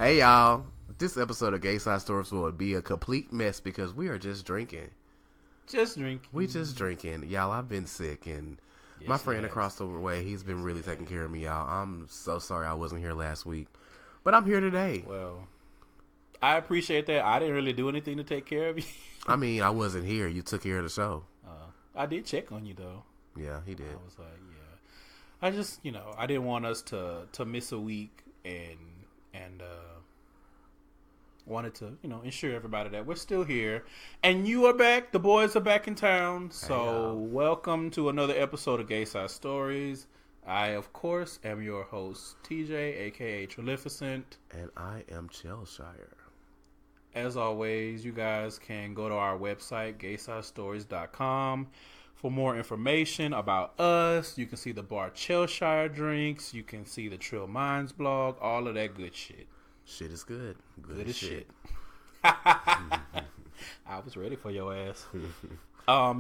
Hey y'all, this episode of Gay Side Stories will be a complete mess because we are just drinking. We just drinking. Y'all, I've been sick and my friend across the way, he's been really taking care of me, y'all. I'm so sorry I wasn't here last week, but I'm here today. Well, I appreciate that. I didn't really do anything to take care of you. I mean, I wasn't here. You took care of the show. I did check on you though. Yeah, he did. I was like, yeah. I just, I didn't want us to miss a week and wanted to, ensure everybody that we're still here. And you are back. The boys are back in town. So welcome to another episode of GaysideStories. I, of course, am your host, TJ, a.k.a. Trillificent. And I am Chelshire. As always, you guys can go to our website, GaysideStories.com, for more information about us. You can see the bar Chelshire drinks. You can see the Trill Minds blog. All of that good shit. Shit is good. Good as shit. I was ready for your ass.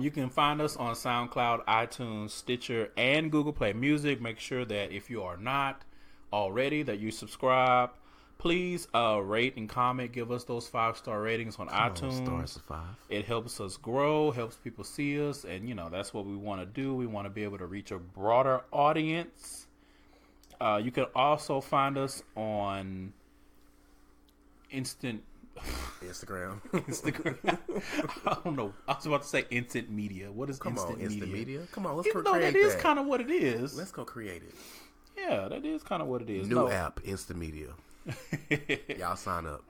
You can find us on SoundCloud, iTunes, Stitcher, and Google Play Music. Make sure that if you are not already, that you subscribe. Please rate and comment. Give us those 5-star ratings on iTunes. Stars of 5. It helps us grow, helps people see us, and that's what we want to do. We want to be able to reach a broader audience. You can also find us on Instagram. I don't know. I was about to say instant media. What is instant media? Come on, let's create that. That is kind of what it is. Let's go create it. Yeah, that is kind of what it is. New app, instant media. Y'all sign up.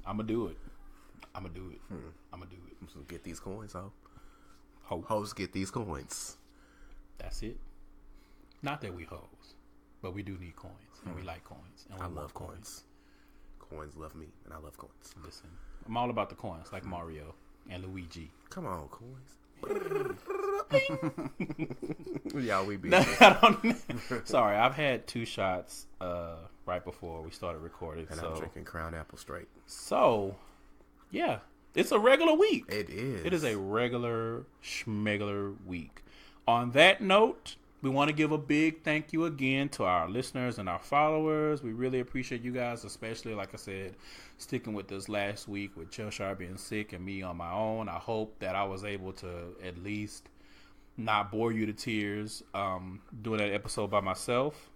I'm gonna do it. I'm gonna do it. So get these coins, ho. Hoes get these coins. That's it. Not that we hoes, but we do need coins, and we like coins. And I love coins. Coins love me, and I love coins. Listen, I'm all about the coins, like Mario and Luigi. Come on, coins. Yeah, we be. Sorry, I've had 2 shots right before we started recording, and I'm drinking Crown Apple straight. So, yeah, it's a regular week. It is. It is a regular schmegular week. On that note, we want to give a big thank you again to our listeners and our followers. We really appreciate you guys, especially, like I said, sticking with us last week with Chelshire being sick and me on my own. I hope that I was able to at least not bore you to tears doing that episode by myself.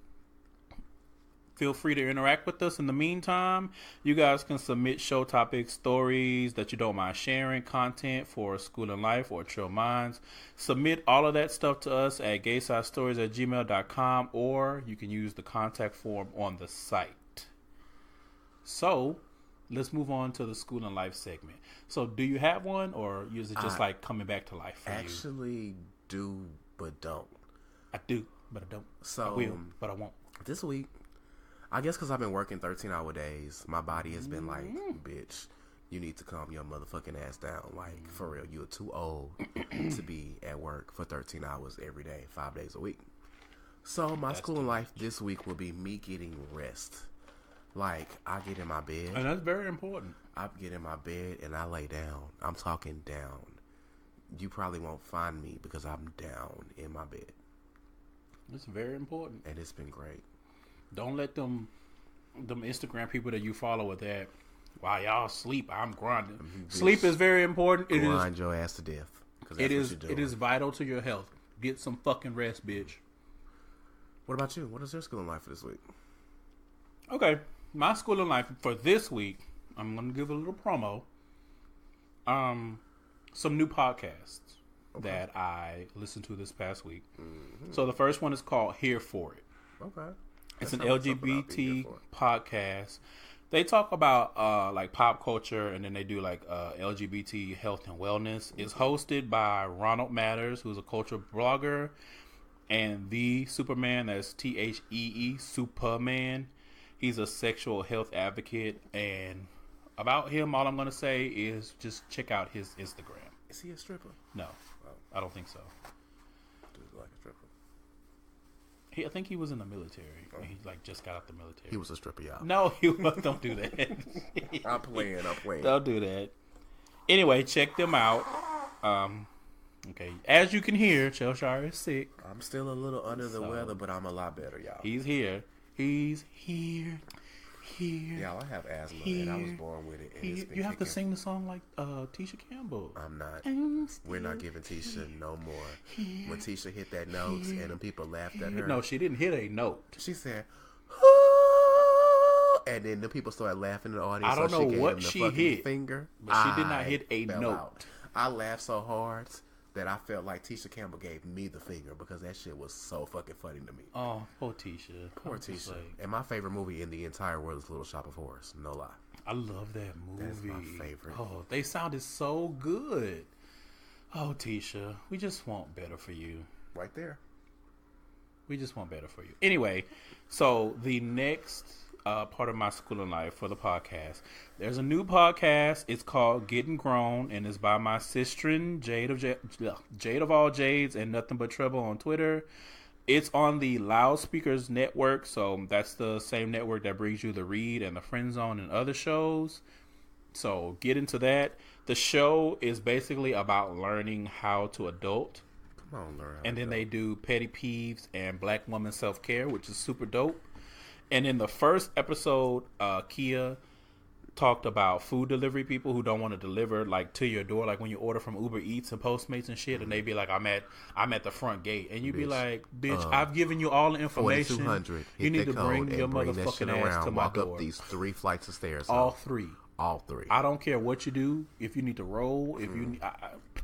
Feel free to interact with us in the meantime. You guys can submit show topics, stories that you don't mind sharing, content for School and Life or Trill Minds. Submit all of that stuff to us at GaysideStories@gmail.com, or you can use the contact form on the site. So, let's move on to the School and Life segment. So, do you have one, or is it just like coming back to life for you? Actually do, but don't. I do, but I don't. So, I will, but I won't. This week, I guess because I've been working 13-hour days, my body has been like, bitch, you need to calm your motherfucking ass down. Like, for real, you're too old to be at work for 13 hours every day, 5 days a week. So my School and Life this week will be me getting rest. Like, I get in my bed. And that's very important. I get in my bed and I lay down. I'm talking down. You probably won't find me because I'm down in my bed. It's very important. And it's been great. Don't let them Instagram people that you follow with that. While y'all sleep, I'm grinding. Sleep is very important. Grind your ass to death. It is vital to your health. Get some fucking rest, bitch. What about you? What is your School and Life for this week? Okay, my School and Life for this week, I'm going to give a little promo. Some new podcasts that I listened to this past week. Mm-hmm. So the first one is called Here For It. Okay. It's an LGBT podcast. They talk about like pop culture, and then they do like LGBT health and wellness. It's hosted by Ronald Matters, who's a culture blogger, and the Superman, that's Thee, Superman. He's a sexual health advocate, and about him, all I'm going to say is just check out his Instagram. Is he a stripper? No, I don't think so. Dude, like a stripper. I think he was in the military. Oh. He just got out the military. He was a stripper, y'all. No, he was. Don't do that. I'm playing. Don't do that. Anyway, check them out. Okay, as you can hear, Chelshire is sick. I'm still a little under the weather, but I'm a lot better, y'all. He's here. Here. Yeah, I have asthma, Here. and I was born with it. And it's been You have to kicking. sing the song like Tisha Campbell. I'm not. I'm We're not still giving Tisha no more. here. When Tisha hit that note and them people laughed at her. No, she didn't hit a note. She said, "Ooh," and then the people started laughing in the audience. I don't so know she gave what them the she fucking hit, finger. but she did not hit a fell note. out. I laughed so hard that I felt like Tisha Campbell gave me the finger because that shit was so fucking funny to me. Oh, poor Tisha. Poor Tisha. And my favorite movie in the entire world is Little Shop of Horrors. No lie. I love that movie. That's my favorite. Oh, they sounded so good. Oh, Tisha, we just want better for you. Right there. We just want better for you. Anyway, so the next part of my schooling life for the podcast, there's a new podcast. It's called Getting Grown, and it's by my sister Jade of all Jades and Nothing But Trouble on Twitter. It's on the Loudspeakers Network, so that's the same network that brings you The Read and The Friend Zone and other shows. So get into that. The show is basically about learning how to adult. Come on, learn. And then they do petty peeves and black woman self-care, which is super dope. And in the first episode, Kia talked about food delivery people who don't want to deliver like to your door, like when you order from Uber Eats and Postmates and shit, and they be like, I'm at the front gate, and you be like, bitch, I've given you all the information. 4200. You need to bring your motherfucking ass to my walk door. up these 3 flights of stairs. All three. I don't care what you do. If you need to roll, if you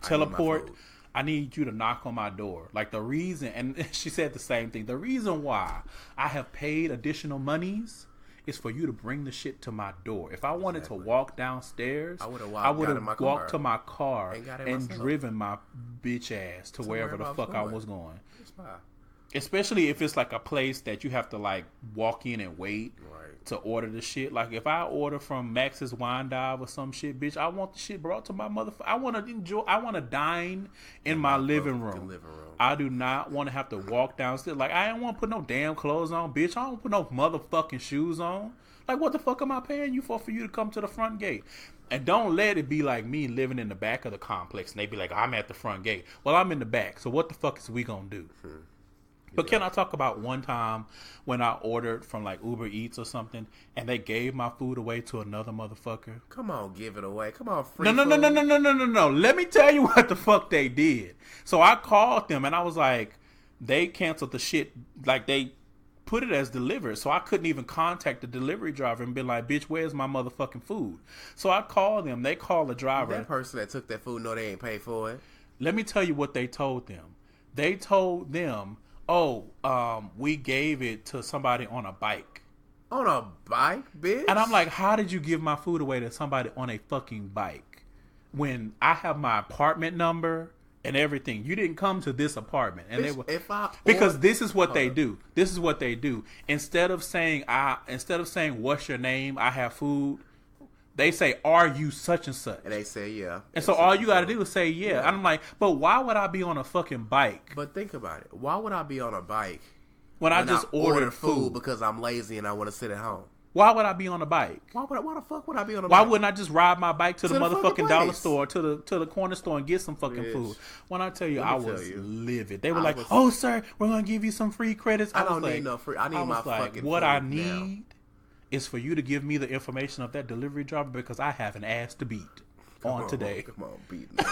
teleport, I need you to knock on my door. Like the reason, and she said the same thing. The reason why I have paid additional monies is for you to bring the shit to my door. If I wanted to walk downstairs, I would have walked to my car and driven my bitch ass to wherever the fuck I was going. Especially if it's like a place that you have to like walk in and wait to order the shit. Like if I order from Max's Wine Dive or some shit, bitch, I want the shit brought to my motherfucker. I want to dine in my living room. I do not want to have to walk downstairs. Like I don't want to put no damn clothes on, bitch. I don't put no motherfucking shoes on. Like what the fuck am I paying you for you to come to the front gate? And don't let it be like me living in the back of the complex and they be like, I'm at the front gate. Well, I'm in the back. So what the fuck is we gonna do? But can I talk about one time when I ordered from like Uber Eats or something and they gave my food away to another motherfucker? Come on, give it away. Come on, free No. Let me tell you what the fuck they did. So I called them and I was like, they canceled the shit. Like they put it as delivered. So I couldn't even contact the delivery driver and be like, bitch, where's my motherfucking food? So I called them. They called the driver. That person that took that food, no, they ain't paid for it. Let me tell you what they told them. They told them, we gave it to somebody on a bike. On a bike, bitch? And I'm like, how did you give my food away to somebody on a fucking bike? When I have my apartment number and everything. You didn't come to this apartment. And bitch, because this is what they do. This is what they do. Instead of saying what's your name, I have food, they say, are you such and such? And they say, yeah. And so all you got to do is say, yeah. And I'm like, but why would I be on a fucking bike? But think about it. Why would I be on a bike when I just ordered food? Because I'm lazy and I want to sit at home. Why would I be on a bike? Why the fuck would I be on a bike? Why wouldn't I just ride my bike to the motherfucking dollar store, to the corner store and get some fucking food? When I tell you, I was livid. They were like, oh, sir, we're going to give you some free credits. I don't need no free. I need my fucking what food I need now is for you to give me the information of that delivery driver because I have an ass to beat today. Come on, beat me.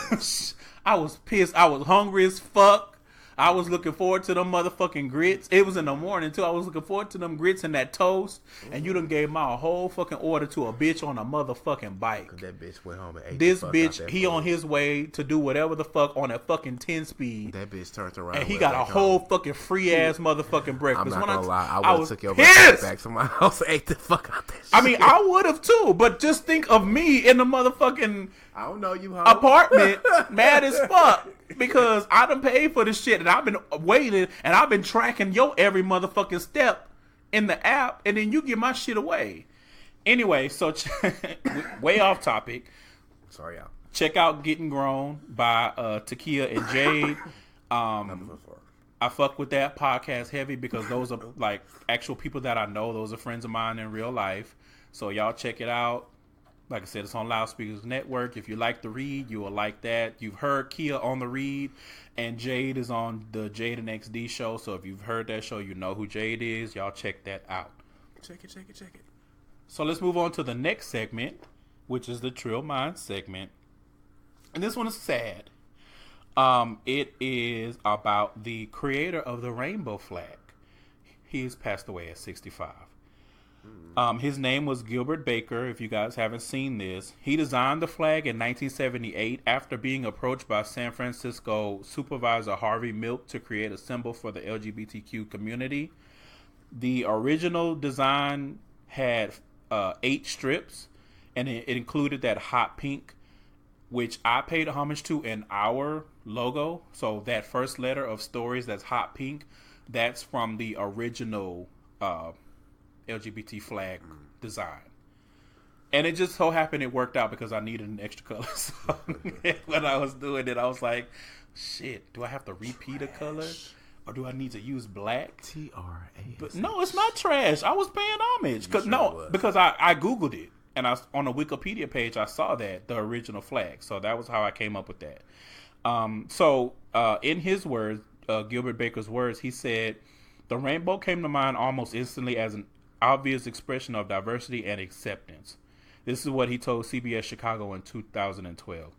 I was pissed. I was hungry as fuck. I was looking forward to them motherfucking grits. It was in the morning too. I was looking forward to them grits and that toast. And you done gave my whole fucking order to a bitch on a motherfucking bike. That bitch went home and ate this bitch, he on his way to do whatever the fuck on a fucking 10-speed. That bitch turned around and he got a whole fucking free ass motherfucking breakfast. I'm not gonna lie, I would have took your back to my house and ate the fuck out that shit. I mean, I would have too, but just think of me in the motherfucking I don't know you, apartment, mad as fuck. Because I done paid for this shit and I've been waiting and I've been tracking your every motherfucking step in the app and then you give my shit away. Anyway, so way off topic. Sorry, y'all. Check out Getting Grown by Takia and Jade. I fuck with that podcast heavy because those are like actual people that I know. Those are friends of mine in real life. So y'all check it out. Like I said, it's on Loudspeakers Network. If you like the read, you will like that. You've heard Kia on the read, and Jade is on the Jade and XD show. So if you've heard that show, you know who Jade is. Y'all check that out. Check it. So let's move on to the next segment, which is the Trill Mind segment. And this one is sad. It is about the creator of the rainbow flag. He's passed away at 65. His name was Gilbert Baker. If you guys haven't seen this, he designed the flag in 1978 after being approached by San Francisco Supervisor Harvey Milk to create a symbol for the LGBTQ community. The original design had 8 strips, and it included that hot pink, which I paid homage to in our logo. So that first letter of stories that's hot pink, that's from the original LGBT flag design. And it just so happened it worked out because I needed an extra color. So when I was doing it, I was like, shit, do I have to repeat a color? Or do I need to use black? TRA. But no, it's not trash. I was paying homage. Because I Googled it. And on the Wikipedia page, I saw that, the original flag. So that was how I came up with that. In his words, Gilbert Baker's words, he said, the rainbow came to mind almost instantly as an obvious expression of diversity and acceptance. This is what he told CBS Chicago in 2012.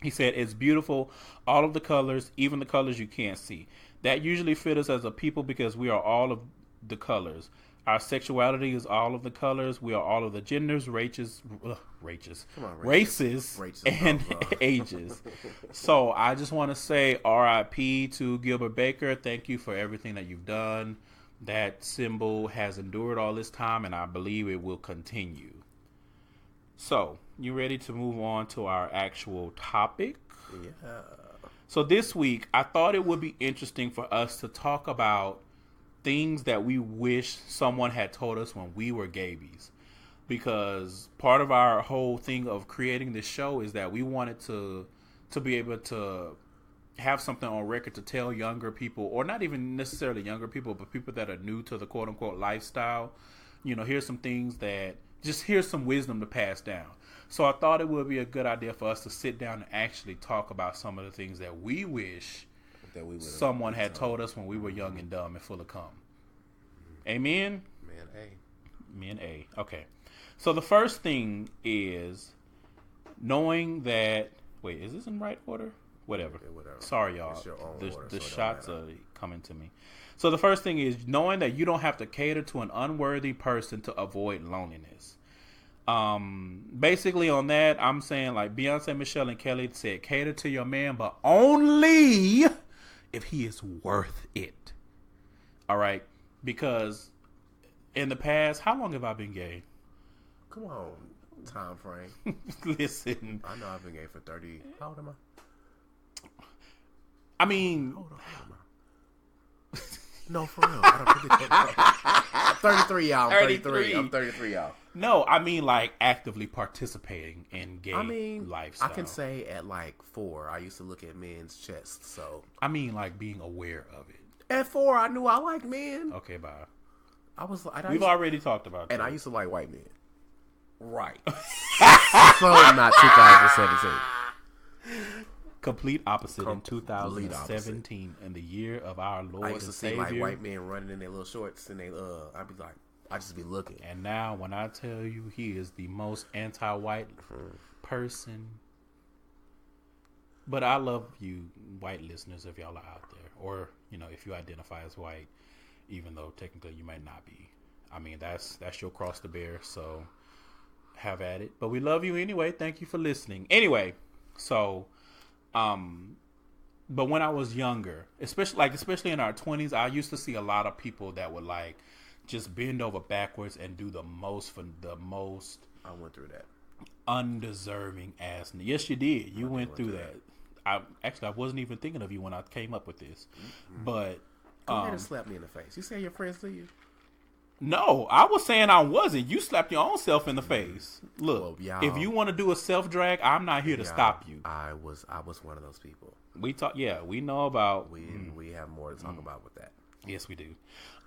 He said, it's beautiful, all of the colors, even the colors you can't see. That usually fit us as a people because we are all of the colors. Our sexuality is all of the colors. We are all of the genders, races, and ages. So I just want to say RIP to Gilbert Baker. Thank you for everything that you've done. That symbol has endured all this time, and I believe it will continue. So, you ready to move on to our actual topic? Yeah. So this week, I thought it would be interesting for us to talk about things that we wish someone had told us when we were gabies. Because part of our whole thing of creating this show is that we wanted to be able to have something on record to tell younger people, or not even necessarily younger people, but people that are new to the quote unquote lifestyle. You know, here's some things here's some wisdom to pass down. So I thought it would be a good idea for us to sit down and actually talk about some of the things that we wish someone had told us when we were young and dumb and full of cum. Amen? Men A. Okay. So the first thing is knowing that... Wait, is this in right order? Whatever. Okay, whatever. Sorry, y'all. The shots are coming to me. So the first thing is knowing that you don't have to cater to an unworthy person to avoid loneliness. Basically on that, I'm saying like Beyonce, Michelle, and Kelly said, cater to your man, but only if he is worth it. All right? Because in the past, how long have I been gay? Come on, time frame. Listen. I know I've been gay for 30. How old am I? I mean... Hold on. No, for real. I don't really I'm 33, y'all. I'm 33, y'all. No, I mean like actively participating in gay lifestyle. I can say at like 4, I used to look at men's chests. So I mean like being aware of it. At 4, I knew I liked men. Okay, bye. We've already talked about that. And I used to like white men. Right. So not 2017. Complete opposite in 2017 in the year of our Lord and Savior. I used to see like white men running in their little shorts and I just be looking. And now when I tell you he is the most anti-white person. But I love you white listeners if y'all are out there. Or, you know, if you identify as white, even though technically you might not be. I mean, that's your cross to bear, so have at it. But we love you anyway. Thank you for listening. Anyway, so but when I was younger, especially in our 20s, I used to see a lot of people that would like just bend over backwards and do the most for the most. I went through that. Undeserving ass. Yes, you did. You went through that. I wasn't even thinking of you when I came up with this. Mm-hmm. But go ahead and slap me in the face. You say your friends to you? No, I was saying I wasn't. You slapped your own self in the face. Look, if you want to do a self drag, I'm not here to stop you. I was one of those people. We know about. We have more to talk about with that. Yes, we do.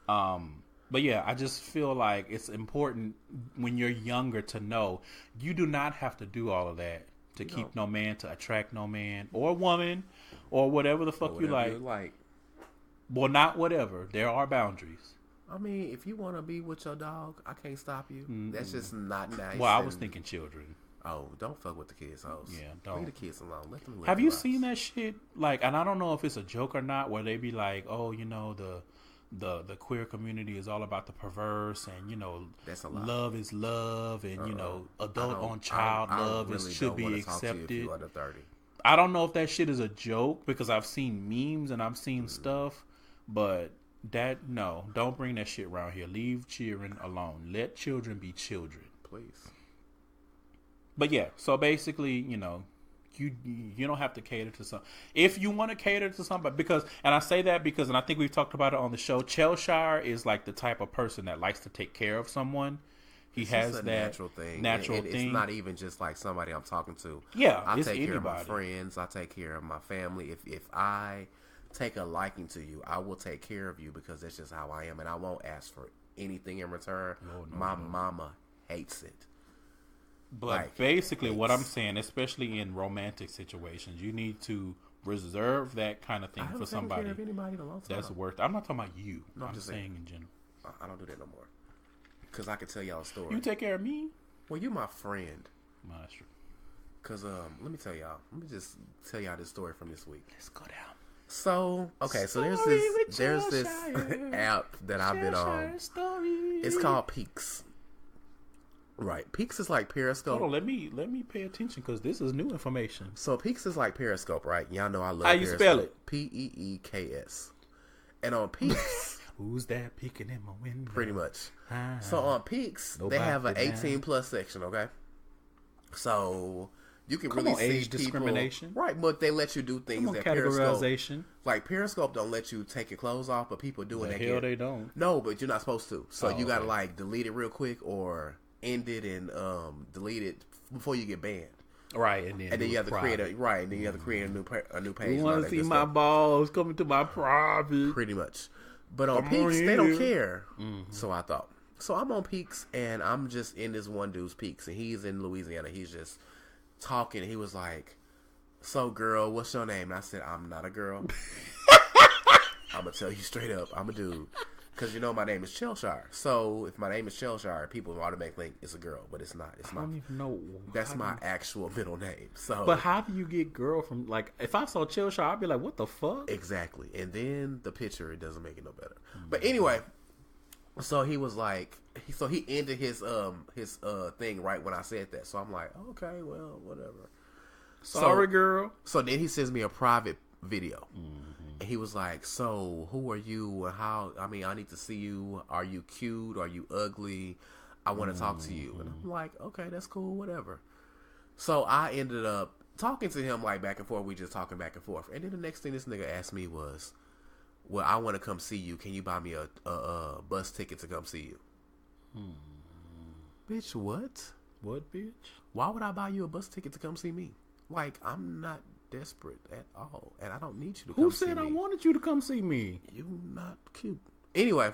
But yeah, I just feel like it's important when you're younger to know you do not have to do all of that to keep no man, to attract no man or woman or whatever the fuck you like. Well, not whatever. There are boundaries. I mean, if you want to be with your dog, I can't stop you. That's just not nice. Well, I was thinking children. Oh, don't fuck with the kids' house. Yeah, don't. Leave the kids alone. Let them live. Have you seen that shit? Like, and I don't know if it's a joke or not, where they be like, "Oh, you know, the queer community is all about the perverse, and you know, that's a lot. Love is love, and you know, adult on child love should be accepted." Under 30. I don't know if that shit is a joke because I've seen memes and I've seen stuff, but don't bring that shit around here. Leave children alone. Let children be children, please. But yeah, so basically, you know, you don't have to cater to some. If you want to cater to somebody, and I say that because, and I think we've talked about it on the show, Chelshire is like the type of person that likes to take care of someone. He has that natural thing. It's not even just like somebody I'm talking to. Yeah, I take care of my friends. I take care of my family. If I take a liking to you, I will take care of you because that's just how I am, and I won't ask for anything in return. My mama hates it. But like, basically, what I'm saying, especially in romantic situations, you need to reserve that kind of thing for somebody. Care of anybody in a long time. That's worth. I'm not talking about you. No, I'm just saying in general. I don't do that no more. Because I can tell y'all a story. You take care of me? Well, you my friend. No, that's true. Because let me tell y'all. Let me just tell y'all this story from this week. Let's go down. So there's this app that I've been on. It's called Peaks. Right, Peaks is like Periscope. Hold on, let me pay attention because this is new information. So Peaks is like Periscope, right? Y'all know I love. How you Periscope. spell it? Peeks. And on Peaks, who's that peeking in my window? Pretty much. So on Peaks, they have an 18+ section. Okay, so you can really see age discrimination, right? But they let you do things that categorization. Like Periscope don't let you take your clothes off, but people doing that. Hell, they don't. No, but you're not supposed to. So you gotta like delete it real quick or end it and delete it before you get banned. Right, and then you have to create a new page. You want to see my balls coming to my private? Pretty much. But on Peaks, they don't care. Mm-hmm. So I thought. So I'm on Peaks, and I'm just in this one dude's Peaks, and he's in Louisiana. He's just talking. He was like, "So, girl, what's your name?" And I said, "I'm not a girl. I'm gonna tell you straight up, I'm a dude." Because you know my name is Chelshire. So if my name is Chelshire, people automatically think it's a girl, but it's not. It's I don't even know. That's my actual middle name. So, but how do you get girl from, like, if I saw Chelshire, I'd be like, what the fuck? Exactly. And then the picture, it doesn't make it no better. Mm-hmm. But anyway, so he was like, he ended his thing right when I said that. So I'm like, okay, well, whatever. Sorry, girl. So then he sends me a private video. Mm-hmm. And he was like, "So, who are you? How? I mean, I need to see you. Are you cute? Are you ugly? I want to talk to you." And I'm like, "Okay, that's cool, whatever." So I ended up talking to him like back and forth. We just talking back and forth. And then the next thing this nigga asked me was, "Well, I want to come see you. Can you buy me a bus ticket to come see you?" Bitch, what? What, bitch? Why would I buy you a bus ticket to come see me? Like, I'm not desperate at all, and I don't need you to come see me. Who said I wanted you to come see me? You not cute. Anyway,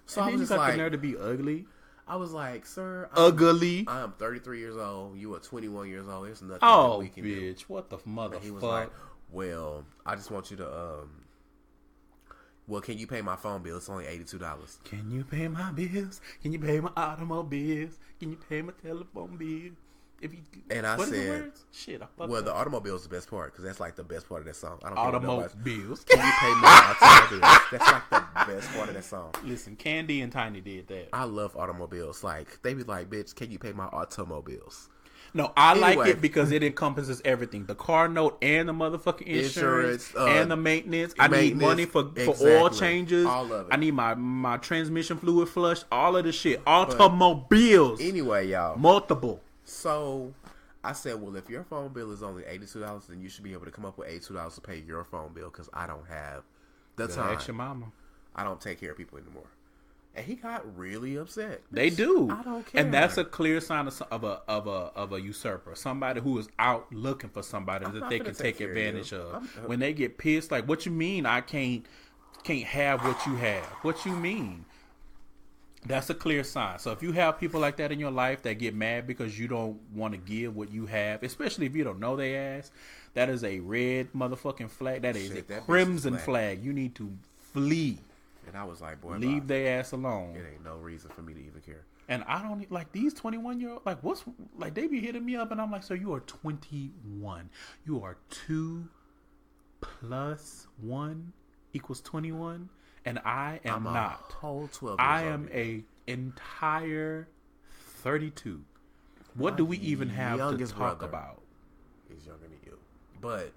so and I was just like, the nerve to be ugly. I was like, "Sir, ugly. I'm 33 years old. You are 21 years old. There's nothing that we can bitch, do." What the motherfucker? He was like, "Well, I just want you to well, can you pay my phone bill? It's only $82. Can you pay my bills? Can you pay my automobiles? Can you pay my telephone bill?" And I said, "Shit, well, the automobile is the best part because that's like the best part of that song." I don't automobiles. Can you pay my automobiles? That's like the best part of that song. Listen, Candy and Tiny did that. I love automobiles. Like, they be like, "Bitch, can you pay my automobiles?" No, I like it because it encompasses everything: the car note and the motherfucking insurance and the maintenance. I need money for oil changes. All of it. I need my transmission fluid flushed. All of the shit. Automobiles. Anyway, y'all. Multiple. So I said, well, if your phone bill is only $82, then you should be able to come up with $82 to pay your phone bill because I don't have the time. Ask your mama. I don't take care of people anymore. And he got really upset. They do. I don't care. And that's a clear sign of a usurper. Somebody who is out looking for somebody that they can take advantage of. When they get pissed, like, what you mean I can't have what you have? What you mean? That's a clear sign. So if you have people like that in your life that get mad because you don't want to give what you have, especially if you don't know they ass, that is a red motherfucking flag. That is a crimson flag. You need to flee. And I was like, boy, leave their ass alone. It ain't no reason for me to even care. And I don't like these 21-year-old. Like, what's like? They be hitting me up, and I'm like, so you are 21. You are 2 plus 1 equals 21, and I am not. Whole 12. I am a entire 32. What do we even have to talk about? He's younger than you, but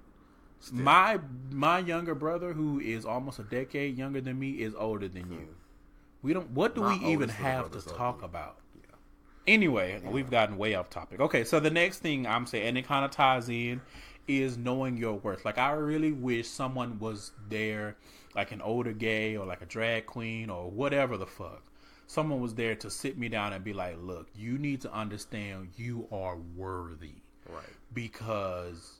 still. my younger brother, who is almost a decade younger than me, is older than you. We don't. What do we even have to talk about? Yeah. Anyway, we've gotten way off topic. Okay, so the next thing I'm saying, and it kind of ties in, is knowing your worth. Like, I really wish someone was there, like an older gay or like a drag queen or whatever the fuck. Someone was there to sit me down and be like, look, you need to understand you are worthy. Right. Because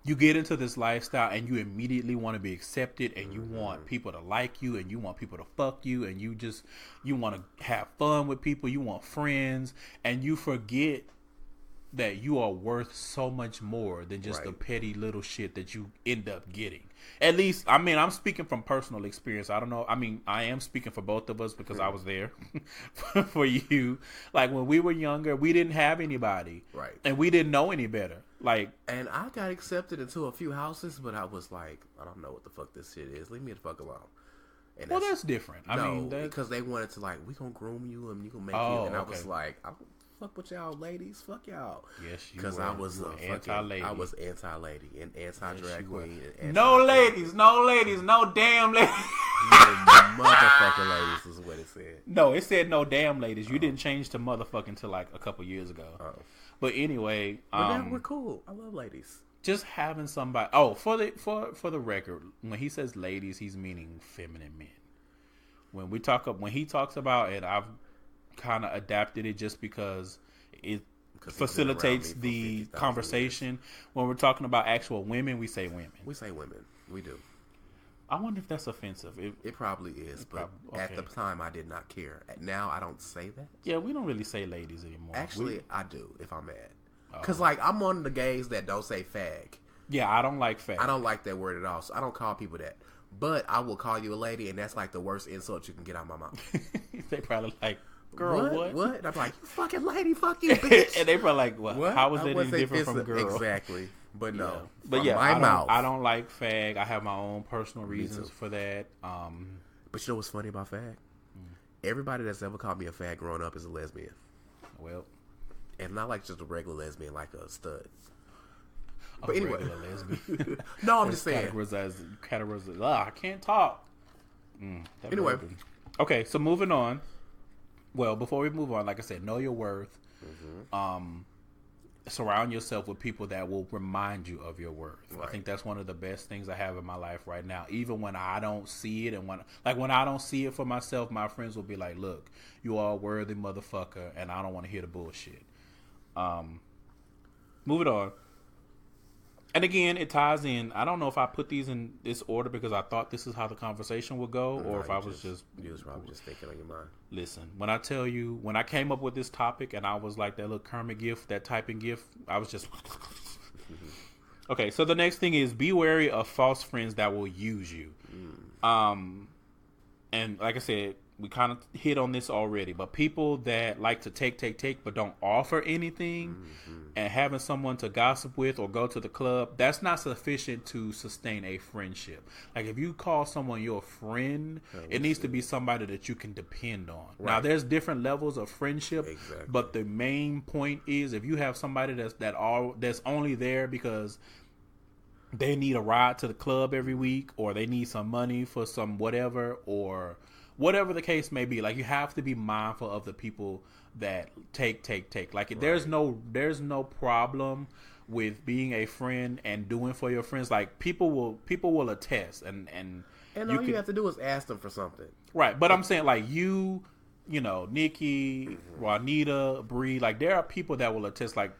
you get into this lifestyle and you immediately want to be accepted, and you want people to like you, and you want people to fuck you, and you want to have fun with people, you want friends, and you forget that you are worth so much more than just the petty little shit that you end up getting. At least, I mean, I'm speaking from personal experience. I don't know. I mean, I am speaking for both of us because I was there for you. Like, when we were younger, we didn't have anybody. Right. And we didn't know any better. Like, and I got accepted into a few houses, but I was like, I don't know what the fuck this shit is. Leave me the fuck alone. And that's different. I mean, because they wanted to, like, we gonna groom you and you gonna make you. And I was like, I don't fuck with y'all ladies. Fuck y'all. Yes, you Because I was anti-lady. I was anti-lady and anti-drag queen. And no ladies, no damn ladies. Motherfucking ladies is what it said. No, it said no damn ladies. You didn't change to motherfucking until like a couple years ago. But anyway, but now we're cool. I love ladies. Just having somebody. Oh, for the record, when he says ladies, he's meaning feminine men. When he talks about it, I've kind of adapted it just because it facilitates the conversation. When we're talking about actual women, we say women. We say women. We do. I wonder if that's offensive. It probably is, but at the time I did not care. Now I don't say that. Yeah, we don't really say ladies anymore. Actually, I do if I'm mad. Because, like, I'm one of the gays that don't say fag. Yeah, I don't like fag. I don't like that word at all, so I don't call people that. But I will call you a lady, and that's like the worst insult you can get out of my mouth. They probably like, girl, what? And I'm like, you fucking lady, fuck you, bitch. And they probably like, what? How was that any different from girl? Exactly. But no. Yeah. But yeah, I don't like fag. I have my own personal reasons for that. But you know what's funny about fag? Everybody that's ever called me a fag growing up is a lesbian. Well. And not like just a regular lesbian, like a stud. But anyway. Lesbian. No, I'm just saying. Categorized. I can't talk. Anyway. Okay, so moving on. Well, before we move on, like I said, know your worth. Surround yourself with people that will remind you of your worth. Right. I think that's one of the best things I have in my life right now. Even when I don't see it, and when I don't see it for myself, my friends will be like, "Look, you are a worthy motherfucker," and I don't want to hear the bullshit. Moving on. And again, it ties in. I don't know if I put these in this order because I thought this is how the conversation would go, or if I was just... You was probably just thinking on your mind. Listen, when I tell you, when I came up with this topic and I was like that little Kermit gif, that typing gif, I was just... Okay, so the next thing is be wary of false friends that will use you. And like I said, we kind of hit on this already, but people that like to take, but don't offer anything, and having someone to gossip with or go to the club, that's not sufficient to sustain a friendship. Like, if you call someone your friend, it needs to be somebody that you can depend on. Right. Now, there's different levels of friendship, but the main point is if you have somebody that's only there because they need a ride to the club every week, or they need some money for some whatever, or whatever the case may be, like, you have to be mindful of the people that take. Like, right. there's no problem with being a friend and doing for your friends. Like, people will attest, and all you have to do is ask them for something, right? But I'm saying, like, you know, Nikki, Juanita, Bree, like, there are people that will attest. Like,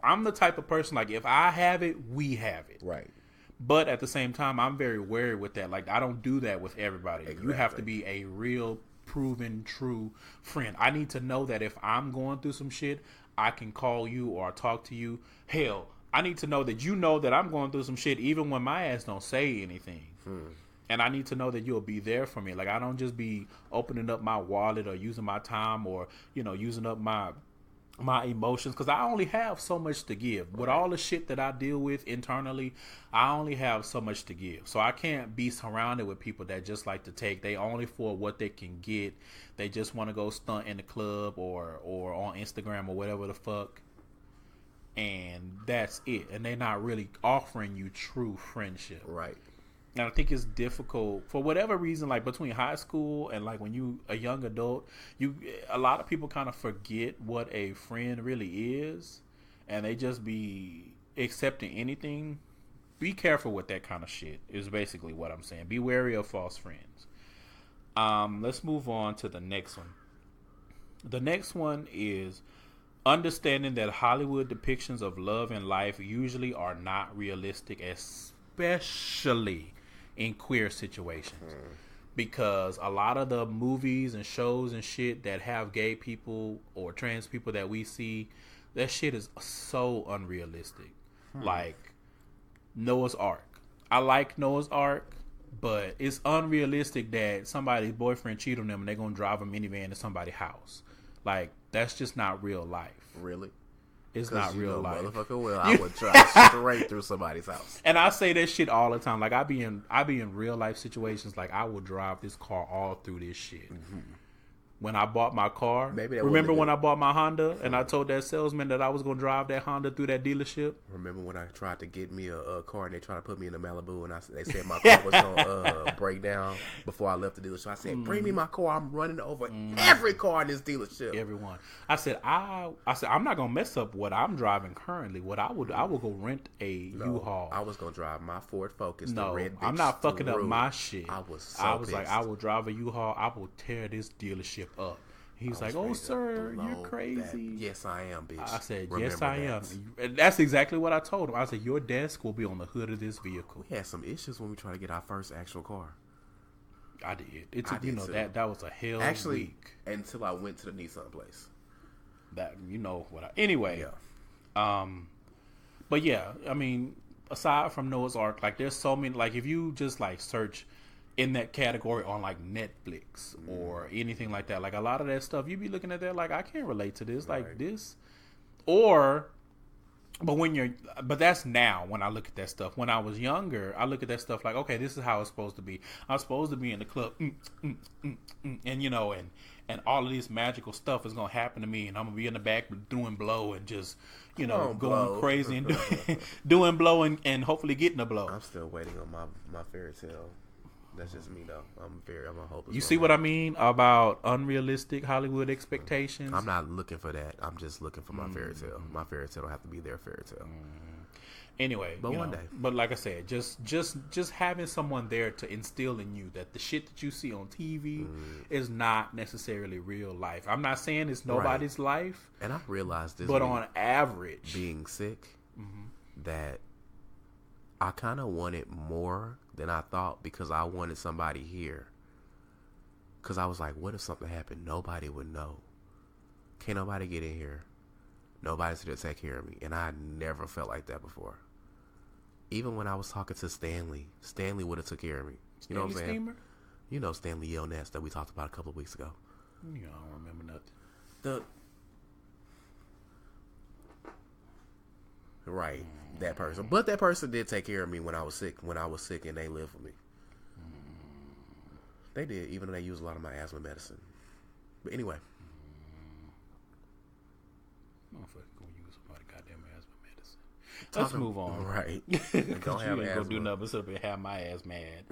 I'm the type of person, like, if I have it, we have it, right? But at the same time, I'm very wary with that. Like, I don't do that with everybody. Exactly. You have to be a real, proven, true friend. I need to know that if I'm going through some shit, I can call you or talk to you. Hell, I need to know that you know that I'm going through some shit even when my ass don't say anything. And I need to know that you'll be there for me. Like, I don't just be opening up my wallet or using my time or, using up my emotions, because I only have so much to give. With all the shit that I deal with internally, I only have so much to give. So I can't be surrounded with people that just like to take. They only for what they can get. They just want to go stunt in the club or on Instagram or whatever the fuck. And that's it. And they're not really offering you true friendship. Right. And I think it's difficult for whatever reason, like between high school and like when you a young adult, a lot of people kind of forget what a friend really is, and they just be accepting anything. Be careful with that kind of shit is basically what I'm saying. Be wary of false friends. Let's move on to the next one. The next one is understanding that Hollywood depictions of love and life usually are not realistic, especially in queer situations, because a lot of the movies and shows and shit that have gay people or trans people that we see, that shit is so unrealistic. Like Noah's Ark. I like Noah's Ark, but it's unrealistic that somebody's boyfriend cheated on them and they're gonna drive a minivan to somebody's house. Like, that's just not real life. Really? It's not real life. Motherfucker will. I would drive straight through somebody's house. And I say that shit all the time. Like, I be in real life situations. Like, I would drive this car all through this shit. Mm-hmm. When I bought my car, remember when I bought my Honda and I told that salesman that I was going to drive that Honda through that dealership? Remember when I tried to get me a car and they tried to put me in a Malibu and they said my car was going to break down before I left the dealership. I said, bring me my car. I'm running over every car in this dealership. Everyone. I said, I'm not going to mess up what I'm driving currently. I will go rent a U-Haul. I was going to drive my Ford Focus. No, the red I'm not fucking up my shit. I was pissed. Like, I will drive a U-Haul. I will tear this dealership up. He's like, "Oh, sir, you're crazy." Yes, I am, bitch. I said, "Yes, I am." And that's exactly what I told him. I said, "Your desk will be on the hood of this vehicle." We had some issues when we tried to get our first actual car. I did. It took, that was a hell week. Until I went to the Nissan place. Anyway. Yeah. But yeah, I mean, aside from Noah's Ark, like, there's so many, like, if you just like search in that category on like Netflix or anything like that, like a lot of that stuff, you be looking at that like, I can't relate to this, like this, but that's now when I look at that stuff. When I was younger, I look at that stuff like, okay, this is how it's supposed to be. I'm supposed to be in the club, and all of this magical stuff is gonna happen to me, and I'm gonna be in the back doing blow and just, going crazy and doing blow and hopefully getting a blow. I'm still waiting on my fairy tale. That's just me though. I'm a hopeless. You see what I mean about unrealistic Hollywood expectations? I'm not looking for that. I'm just looking for my fairy tale. My fairy tale don't have to be their fairy tale. Anyway, but one day. But like I said, just having someone there to instill in you that the shit that you see on TV is not necessarily real life. I'm not saying it's nobody's life, and I realized this. But on average, being sick, that I kind of wanted more than I thought, because I wanted somebody here. Because I was like, what if something happened? Nobody would know. Can't nobody get in here. Nobody's here to take care of me. And I never felt like that before. Even when I was talking to Stanley would have took care of me. You know what I'm saying? Steamer? You know Stanley Yelnats that we talked about a couple of weeks ago. I don't remember nothing. Right, that person. But that person did take care of me when I was sick, and they lived for me. They did, even though they used a lot of my asthma medicine. But anyway. Motherfucker gonna use somebody goddamn asthma medicine. Let's move on. Right. Don't have asthma. Go do nothing but have my ass mad.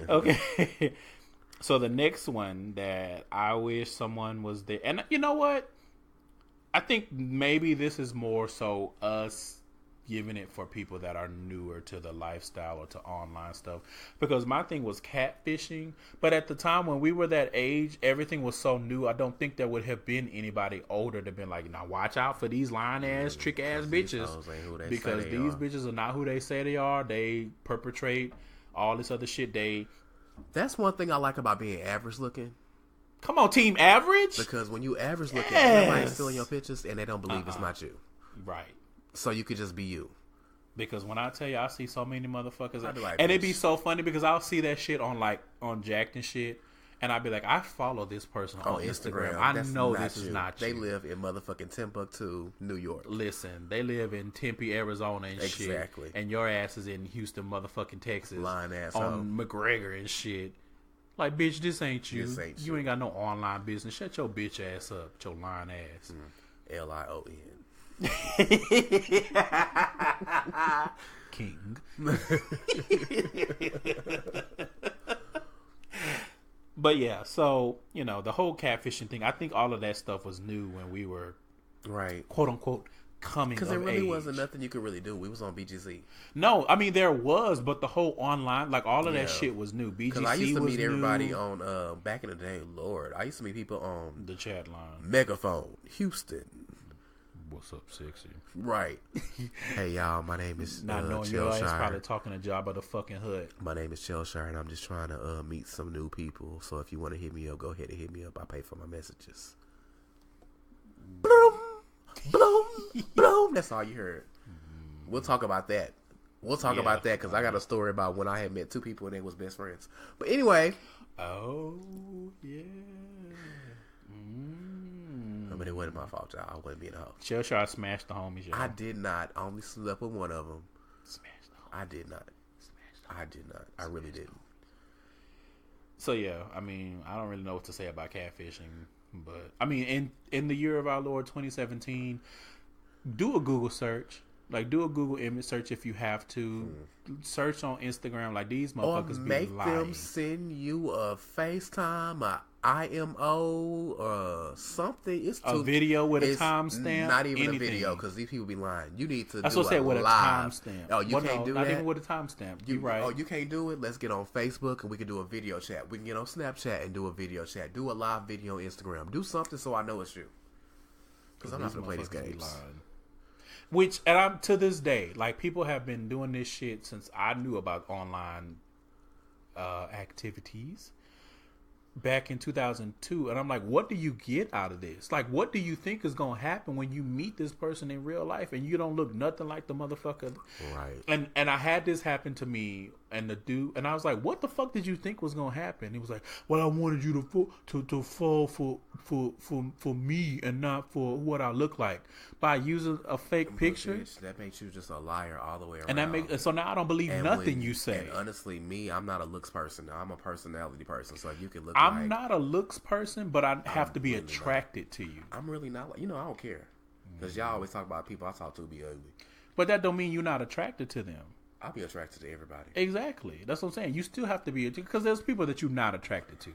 Okay. So the next one that I wish someone was there, and you know what? I think maybe this is more so us giving it for people that are newer to the lifestyle or to online stuff, because my thing was catfishing, but at the time when we were that age, everything was so new. I don't think there would have been anybody older to been like, now watch out for these lying ass trick ass bitches, because these bitches are not who they say they are. They perpetrate all this other shit. That's one thing I like about being average looking. Come on, team average, because when you average looking, everybody's stealing your pictures and they don't believe it's not you. Right. So you could just be you. Because when I tell you, I see so many motherfuckers, Like, and it'd be so funny because I'll see that shit on Jacked and shit, and I'd be like, I follow this person on Instagram. I know this is not you. They live in motherfucking Timbuktu, New York. Listen, they live in Tempe, Arizona, and shit. Exactly. And your ass is in Houston, motherfucking Texas, lying ass on McGregor and shit. Like, bitch, this ain't you. You ain't got no online business. Shut your bitch ass up, your lying ass. Lion. King. But yeah, so, you know, the whole catfishing thing, I think all of that stuff was new when we were, right, quote unquote, coming of age. Because there really wasn't nothing you could really do. We was on BGC. No, I mean, there was, but the whole online, like, all of that shit was new. BGC was new. Because I used to meet everybody on, back in the day, Lord, I used to meet people on the chat line. Megaphone, Houston. What's up, sexy? Right. Hey, y'all, my name is Not knowing your ass probably talking a job at the fucking hood. My name is Chelshire, and I'm just trying to meet some new people. So if you want to hit me up, go ahead and hit me up. I pay for my messages. Bloom, bloom, bloom. That's all you heard. We'll talk about that. We'll talk about that because I got a story about when I had met two people and they was best friends. But anyway. Oh, yeah. But it wasn't my fault, y'all. I wasn't being a hoe. Chelshire smashed the homies, y'all. I did not. I only slept with one of them. Smashed the homies. I did not. I did not. I really didn't. So, yeah, I mean, I don't really know what to say about catfishing. But, I mean, in the year of our Lord 2017, do a Google search. Like, do a Google image search if you have to. Search on Instagram. Like, these motherfuckers be lying. Or make them send you a FaceTime, a IMO, or something. It's a video with a timestamp. Not even a video, because these people be lying. You need to do a with live. Timestamp. Oh, you can't do that? Not even with a timestamp. You're right. Oh, you can't do it? Let's get on Facebook and we can do a video chat. We can get on Snapchat and do a video chat. Do a live video on Instagram. Do something so I know it's you. Because I'm not going to play these games. Which, and I'm to this day, like, people have been doing this shit since I knew about online activities back in 2002. And I'm like, what do you get out of this? Like, what do you think is going to happen when you meet this person in real life and you don't look nothing like the motherfucker? Right. And I had this happen to me, and the dude, and I was like, what the fuck did you think was going to happen? He was like, well, I wanted you to fall for me and not for what I look like by using a fake picture. Bitch, that makes you just a liar all the way around. And that makes, so now I don't believe nothing you say. And honestly, I'm not a looks person. I'm a personality person. So you can look I'm not a looks person, but I have to be really attracted to you. I'm really not. I don't care. Because y'all always talk about people I talk to be ugly. But that don't mean you're not attracted to them. I'll be attracted to everybody. Exactly. That's what I'm saying. You still have to be, because there's people that you're not attracted to.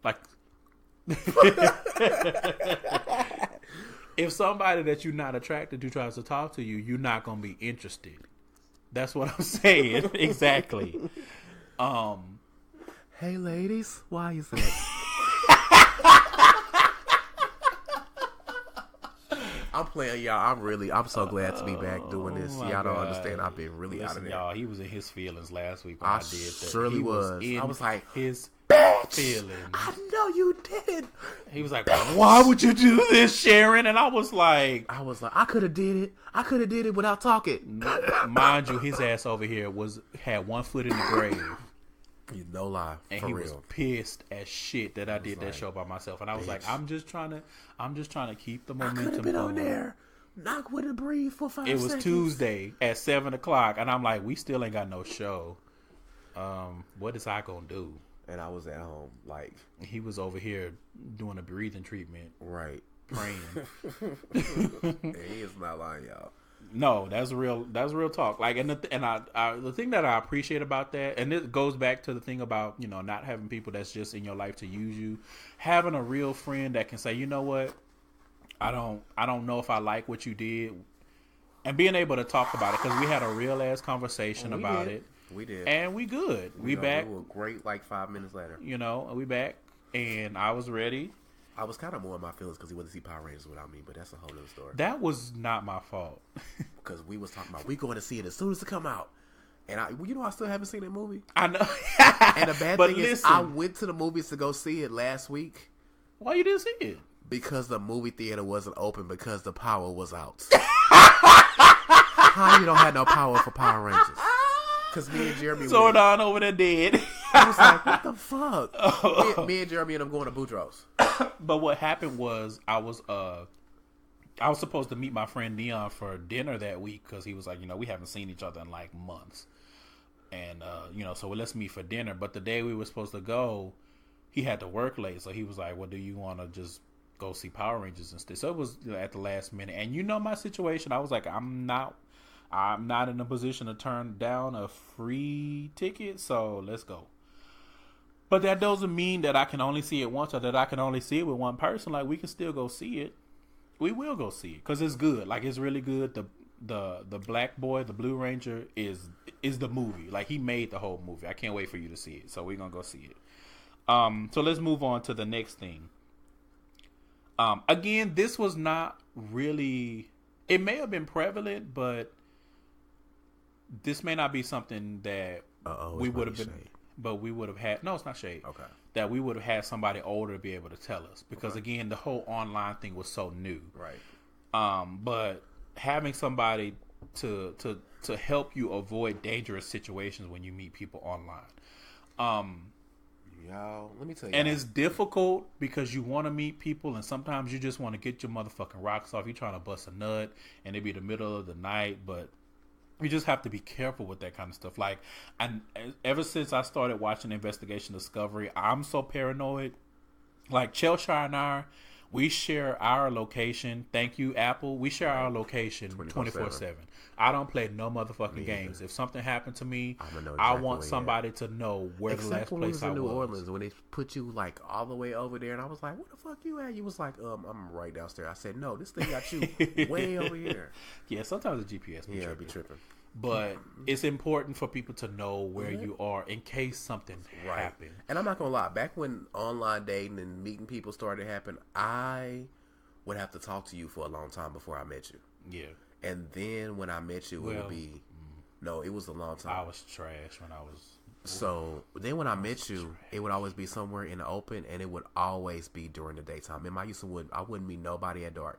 Like, if somebody that you're not attracted to tries to talk to you, you're not going to be interested. That's what I'm saying. Exactly. Hey, ladies. Why is that? I'm playing, y'all. I'm so glad to be back doing this. Y'all don't understand. I've been really out of there. Y'all, he was in his feelings last week when I did that. Surely was. I was like, his feelings. I know you did. He was like, why would you do this, Sharon? And I was like, I could have did it. I could have did it without talking. Mind you, his ass over here had one foot in the grave. No lie, and for he real. Was pissed as shit that I did that show by myself, and I was like, I'm just trying to keep the momentum. I could have been on there, knock with a breathe for 5 seconds. It was Tuesday at 7:00, and I'm like, we still ain't got no show. What is I gonna do? And I was at home, like he was over here doing a breathing treatment, right, praying. And he is not lying, y'all. No, that's real. That's real talk. Like, and the thing that I appreciate about that, and it goes back to the thing about, not having people that's just in your life to use you, having a real friend that can say, you know what, I don't know if I like what you did, and being able to talk about it, because we had a real ass conversation about it. We did, and we good. We back. We were great. Like 5 minutes later, we back, and I was ready. I was kind of more in my feelings because he wouldn't see Power Rangers without me, but that's a whole other story. That was not my fault. Because we was talking about, we going to see it as soon as it come out. And I still haven't seen that movie. I know. And the bad thing is, I went to the movies to go see it last week. Why you didn't see it? Because the movie theater wasn't open because the power was out. How Jeremy don't have no power for Power Rangers. Because me and Jeremy Zordon over there dead. I was like, what the fuck? Me and Jeremy ended up going to Boudreaux's. But what happened was I was supposed to meet my friend Neon for dinner that week because he was like, we haven't seen each other in like months. And, so let's meet for dinner. But the day we were supposed to go, he had to work late. So he was like, well, do you want to just go see Power Rangers instead? So it was at the last minute. And my situation, I was like, I'm not in a position to turn down a free ticket. So let's go. But that doesn't mean that I can only see it once or that I can only see it with one person. Like, we can still go see it. We will go see it because it's good. Like, it's really good. The Black Boy, the Blue Ranger is the movie. Like, he made the whole movie. I can't wait for you to see it. So we're gonna go see it. So let's move on to the next thing. Again, this was not really. It may have been prevalent, but this may not be something that we would have been. Shade. But we would have had. No, it's not shade. Okay. That we would have had somebody older to be able to tell us because again, the whole online thing was so new. Right. But having somebody to help you avoid dangerous situations when you meet people online. Y'all, let me tell you. And it's difficult because you want to meet people, and sometimes you just want to get your motherfucking rocks off. You're trying to bust a nut, and it be the middle of the night, but you just have to be careful with that kind of stuff. Like, and ever since I started watching Investigation Discovery, I'm so paranoid. Like, Chelshire and I, we share our location. Thank you, Apple. We share our location 24/7. I don't play no motherfucking games. If something happened to me, I want somebody to know where the last place I was. New Orleans, when they put you like all the way over there, and I was like, "Where the fuck you at?" You was like, I'm right downstairs." I said, "No, this thing got you way over here." Yeah, sometimes the GPS be tripping. But it's important for people to know where you are in case something happens. And I'm not gonna lie, back when online dating and meeting people started to happen, I would have to talk to you for a long time before I met you. Yeah. And then when I met you, it would be it was a long time. I was trash when I was. So then when I met you, it would always be somewhere in the open, and it would always be during the daytime. And I wouldn't meet nobody at dark.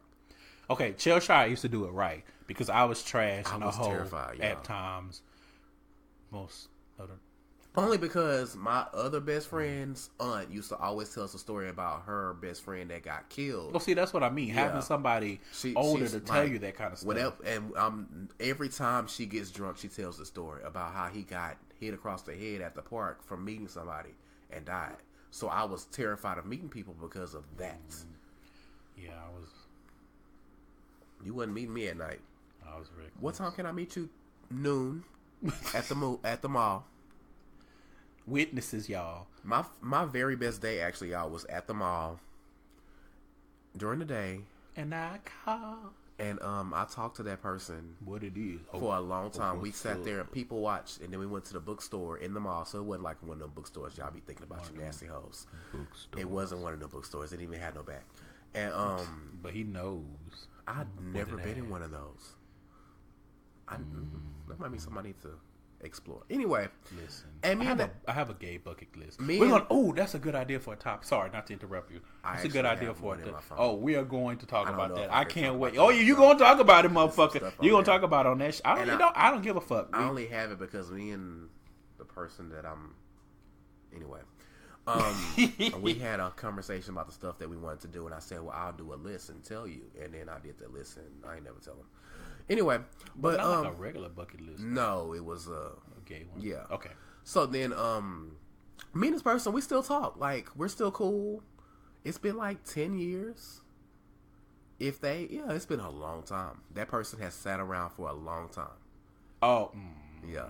Okay, Chelshire used to do it right because I was trash and a hoe terrified, at times. Most other. Only because my other best friend's aunt used to always tell us a story about her best friend that got killed. Well, see, that's what I mean. Having somebody older to tell you that kind of stuff. Whatever, and every time she gets drunk, she tells the story about how he got hit across the head at the park from meeting somebody and died. So I was terrified of meeting people because of that. Yeah, I was. You wasn't meeting me at night. I was reckless. What time can I meet you? Noon at the mall. Witnesses, y'all. My very best day, actually, y'all, was at the mall during the day. And I call. And I talked to that person. What it is for a long time. We sat there and people watched, and then we went to the bookstore in the mall. So it wasn't like one of them bookstores y'all be thinking about, you nasty hoes. It wasn't one of them bookstores. It didn't even have no back. And but he knows. I'd never been in one of those. That might be something I need to explore. Anyway, listen. And I have a gay bucket list. That's a good idea for a top. Sorry, not to interrupt you. That's a good idea for it. Oh, we are going to talk about that. I can't wait. Oh, you going to talk about it, motherfucker? You going to talk about it on that? I don't give a fuck. I only have it because me and the person that I'm. Anyway. We had a conversation about the stuff that we wanted to do, and I said, "Well, I'll do a list and tell you." And then I did the list, and I ain't never tell them. Anyway, but not like a regular bucket list. No, it was a gay one. Yeah. Okay. So then, me and this person, we still talk. Like, we're still cool. It's been like 10 years. It's been a long time. That person has sat around for a long time. Oh. Yeah.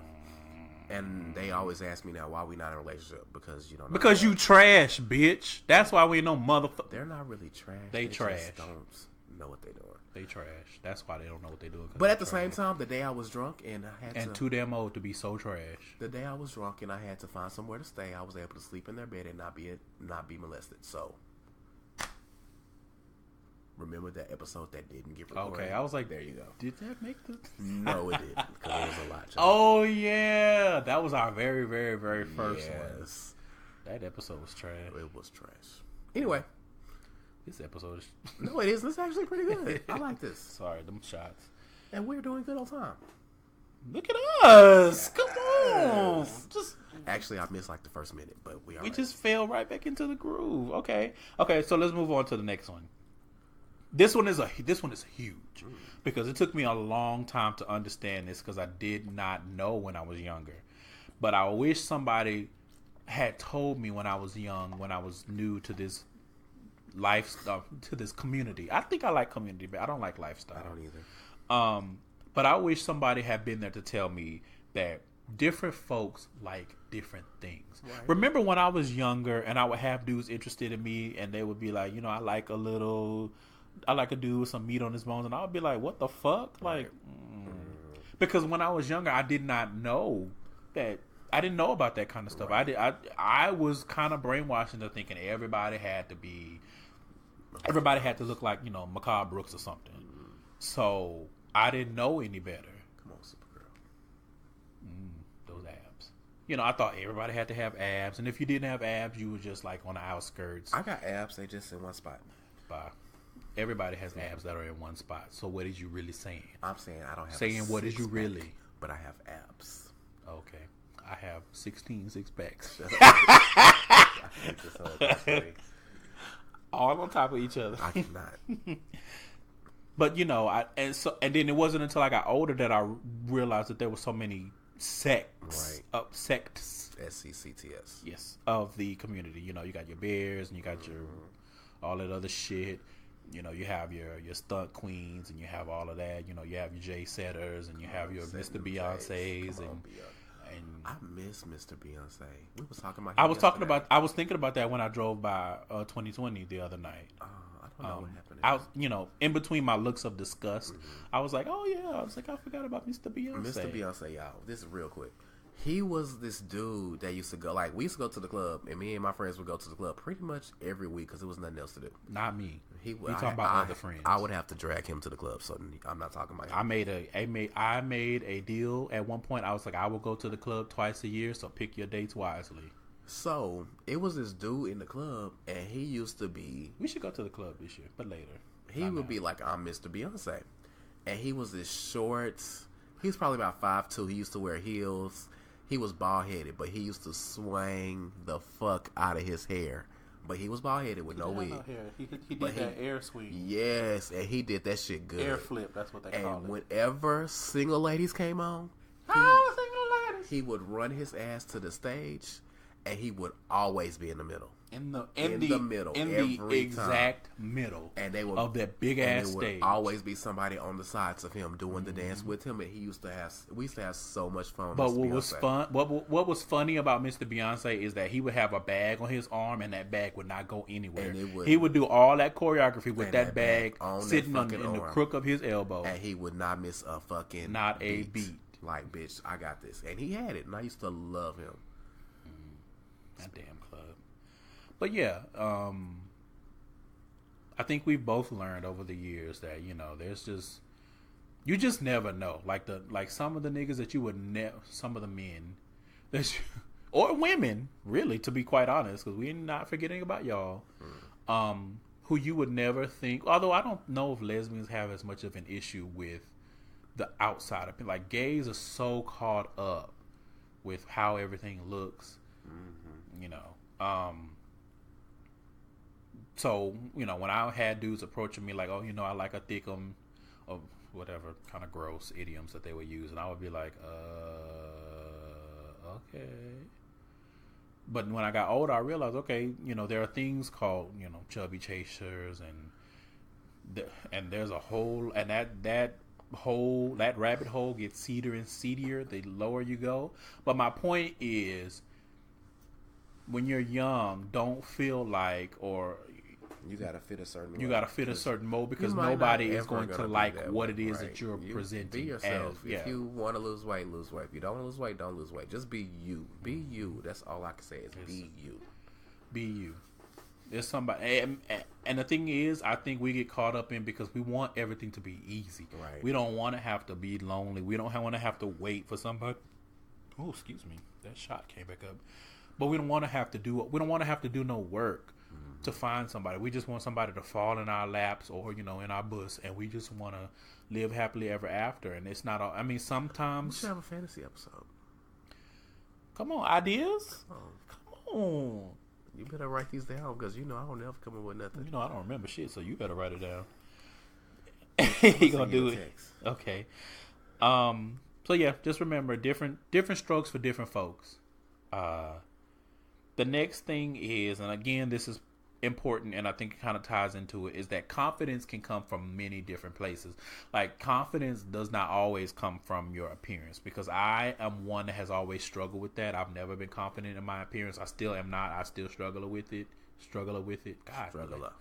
And they always ask me now, why we not in a relationship? Because you don't know. Because you trash, bitch. That's why we ain't no motherfucker. They're not really trash. They trash. Just don't know what they're doing. They trash. That's why they don't know what they're doing. But at the same time, the day I was drunk and I had too damn old to be so trash. The day I was drunk and I had to find somewhere to stay, I was able to sleep in their bed and not be molested. So remember that episode that didn't get recorded? Okay, I was like, there you go. Did that make the? No, it didn't, because it was a lot. Oh yeah, that was our very, very, very first one. That episode was trash. It was trash. Anyway, this episode is no, it isn't. It's actually pretty good. I like this. Sorry, them shots. And we're doing good on time. Look at us. Come on. Just Actually, I missed like the first minute, but we just fell right back into the groove. Okay, so let's move on to the next one. This one is huge because it took me a long time to understand this because I did not know when I was younger. But I wish somebody had told me when I was young, when I was new to this to this community. I think I like community, but I don't like lifestyle. I don't either. But I wish somebody had been there to tell me that different folks like different things. Right. Remember when I was younger and I would have dudes interested in me and they would be like, I like a dude with some meat on his bones, and I would be like, what the fuck? Like, because when I was younger, I did not know that. I didn't know about that kind of stuff. Right. I was kind of brainwashed into thinking everybody had to look like, Macabre Brooks or something. So I didn't know any better. Come on, Supergirl. Those abs. I thought everybody had to have abs, and if you didn't have abs, you were just like on the outskirts. I got abs, they just in one spot. Bye. Everybody has abs that are in one spot. So what is you really saying? I'm saying I don't have saying what is you really? But I have abs. Okay. I have 16 six-packs. All on top of each other. I cannot. But and then it wasn't until I got older that I realized that there were so many sects, sects, SCCTS, yes, of the community. You got your bears and you got your all that other shit. You have your stunt queens and you have all of that. You have your Jay Setters and you have your Mr. Beyonces and I miss Mr. Beyonce. We was talking about. I was thinking about that when I drove by 2020 the other night. I don't know what happened. I was, in between my looks of disgust, I was like, oh yeah, I forgot about Mr. Beyonce. Mr. Beyonce, y'all. This is real quick. He was this dude that used to go, we used to go to the club, and me and my friends would go to the club pretty much every week because there was nothing else to do. Not me. We talking about other friends. I would have to drag him to the club, so I'm not talking about him. I made a deal at one point. I was like, I will go to the club twice a year, so pick your dates wisely. So it was this dude in the club, and he used to be. We should go to the club this year, but later. He would be like, I'm Mr. Beyonce, and he was this short. He was probably about 5'2". He used to wear heels. He was bald headed, but he used to swing the fuck out of his hair. But he was bald headed with no wig. He did that air swing. Yes, and he did that shit good. Air flip, that's what they call it. And whenever single ladies came on, he would run his ass to the stage, and he would always be in the middle. In the exact middle, and they would, of that big ass stage. There would always be somebody on the sides of him doing the dance with him, and we used to have so much fun. But what was funny about Mr. Beyonce is that he would have a bag on his arm, and that bag would not go anywhere. He would do all that choreography with that bag sitting in the crook of his elbow, and he would not miss a fucking beat. Like, bitch, I got this, and he had it, and I used to love him. That damn club. But yeah, I think we've both learned over the years that there's just you just never know. Like some of the niggas that you would some of the men that or women, really, to be quite honest, because we're not forgetting about y'all, who you would never think. Although I don't know if lesbians have as much of an issue with the outside of it. Like gays are so caught up with how everything looks, So, when I had dudes approaching me like, oh, I like a thickum, or whatever kind of gross idioms that they would use, and I would be like, okay. But when I got older, I realized, okay, there are things called, chubby chasers, and there's a hole, and that rabbit hole gets seedier and seedier the lower you go. But my point is, when you're young, don't feel like, or you gotta fit a certain. You gotta fit a certain mold because nobody is going to like what it is that you're presenting. Be yourself. If you want to lose weight, lose weight. If you don't want to lose weight, don't lose weight. Just be you. Be you. That's all I can say is be you. Be you. There's somebody, and the thing is, I think we get caught up in because we want everything to be easy. Right. We don't want to have to be lonely. We don't want to have to wait for somebody. Oh, excuse me, that shot came back up. But we don't want to have to do. We don't want to have to do no work to find somebody. We just want somebody to fall in our laps or, in our bus, and we just want to live happily ever after. And it's not all, sometimes. We should have a fantasy episode. Come on, ideas? Oh. Come on. You better write these down because I don't never come up with nothing. I don't remember shit, so you better write it down. He gonna do it. Okay. So yeah, just remember different strokes for different folks. The next thing is, and again, this is important, and I think it kind of ties into it, is that confidence can come from many different places. Like, confidence does not always come from your appearance, because I am one that has always struggled with that. I've never been confident in my appearance. I still am not. I still struggle with it. God, Struggler.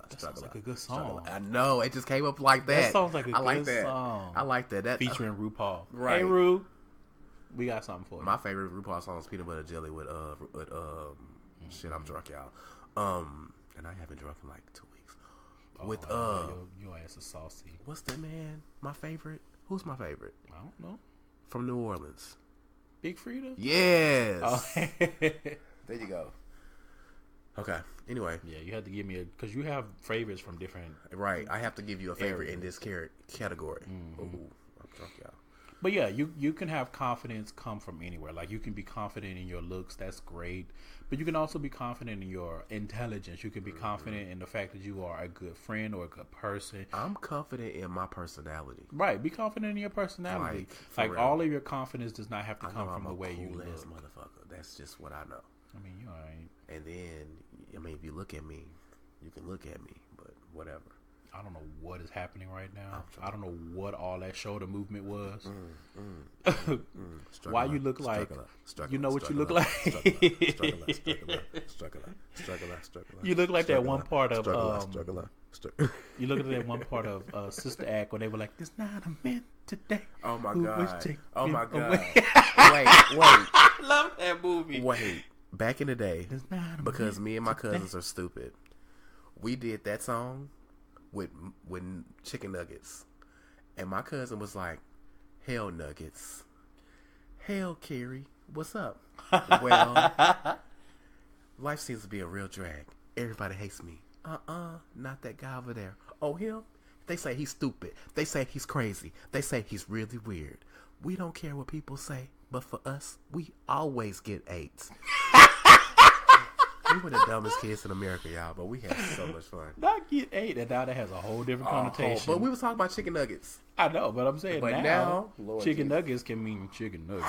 That sounds like a good song. I know, it just came up like that. That sounds like a good song. I like that. Featuring RuPaul. Right. Hey, Ru. We got something for you. My favorite RuPaul song is Peanut Butter Jelly with shit, I'm drunk, y'all. And I haven't drunk in like 2 weeks. With your ass is saucy. What's that man? My favorite? Who's my favorite? I don't know. From New Orleans. Big Frida? Yes. Oh. There you go. Okay. Anyway. Yeah, you had to give me because you have favorites from different. Right. I have to give you a favorite areas. in this category. Ooh, I'm drunk, y'all. But yeah, you can have confidence come from anywhere. Like, you can be confident in your looks. That's great. But you can also be confident in your intelligence. You can be confident in the fact that you are a good friend or a good person. I'm confident in my personality. Right. Be confident in your personality. Like all of your confidence does not have to come from the way you look. Motherfucker. That's just what I know. I mean, you all right. And then, if you look at me, you can look at me, but whatever. I don't know what is happening right now. I don't know what all that shoulder movement was. Why you look like... You know what you look like? You look like that one part of... You look at that one part of Sister Act when they were like, "There's not a man today." Oh my god! Oh my god! Wait! I love that movie. Wait! Back in the day, because me and my cousins are stupid, we did that song with chicken nuggets, and my cousin was like, "Hell nuggets, hell Carrie, what's up?" Well, life seems to be a real drag. Everybody hates me. Not that guy over there. Oh, him? They say he's stupid. They say he's crazy. They say he's really weird. We don't care what people say, but for us, we always get 8s. We were the dumbest kids in America, y'all, but we had so much fun. Not get 8, and now that has a whole different connotation. But we was talking about chicken nuggets. I know, but I'm saying now Lord chicken Jesus. nuggets can mean chicken nuggets.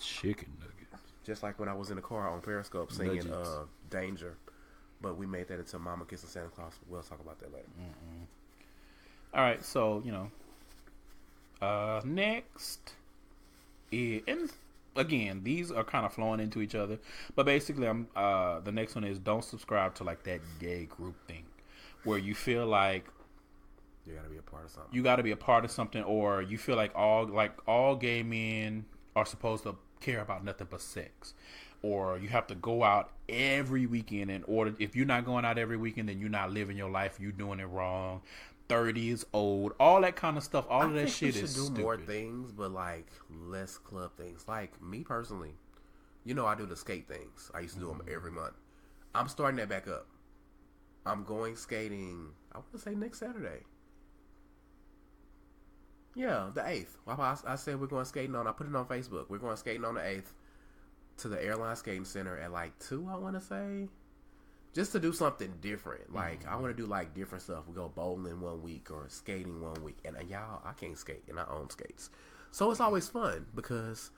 Chicken nuggets. Just like when I was in the car on Periscope singing Danger. But we made that into Mama Kissing Santa Claus. We'll talk about that later. All right, so, next is, and again, these are kind of flowing into each other. But basically, the next one is don't subscribe to, like, that gay group thing where you feel like you got to be a part of something. You got to be a part of something, or you feel like all gay men are supposed to care about nothing but sex. Or you have to go out every weekend in order. If you're not going out every weekend, then you're not living your life. You're doing it wrong. 30 is old. All that kind of stuff. All of that shit is stupid. We should do more things, but like less club things. Like me personally, I do the skate things. I used to do them every month. I'm starting that back up. I'm going skating. I want to say next Saturday. Yeah, the 8th. I said we're going skating on. I put it on Facebook. We're going skating on the 8th. To the airline skating center at like 2, I want to say, just to do something different. Like I want to do like different stuff. We go bowling 1 week or skating 1 week, and y'all, I can't skate, and I own skates, so it's always fun because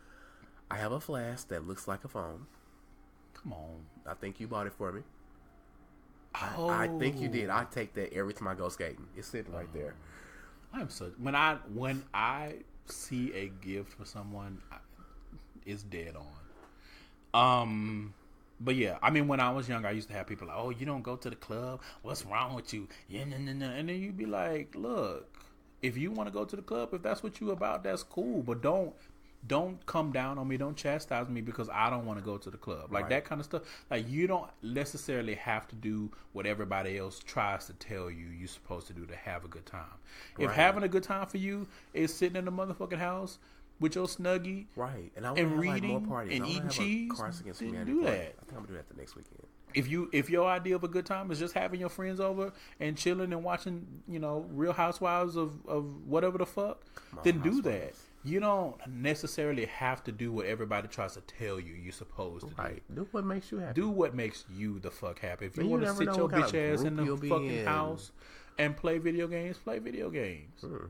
I have a flask that looks like a phone. Come on, I think you bought it for me. Oh. I think you did. I take that every time I go skating. It's sitting right there. I'm so when I see a gift for someone, it's dead on. But yeah, when I was younger, I used to have people like, "Oh, you don't go to the club? What's wrong with you?" Yeah, no. And then you'd be like, "Look, if you want to go to the club, if that's what you about, that's cool. But don't come down on me. Don't chastise me because I don't want to go to the club." Like that kind of stuff. Like you don't necessarily have to do what everybody else tries to tell you you're supposed to do to have a good time. If having a good time for you is sitting in the motherfucking house, with your Snuggie, right? And I want and to have reading like more parties. and eating cheese, then do that. I think I'm gonna do that the next weekend. If your idea of a good time is just having your friends over and chilling and watching, Real Housewives of whatever the fuck, then do that. You don't necessarily have to do what everybody tries to tell you you're supposed to do. Right. Do what makes you happy. Do what makes you the fuck happy. If you And want to sit your bitch ass in the fucking in. house and play video games, play video games. Hmm.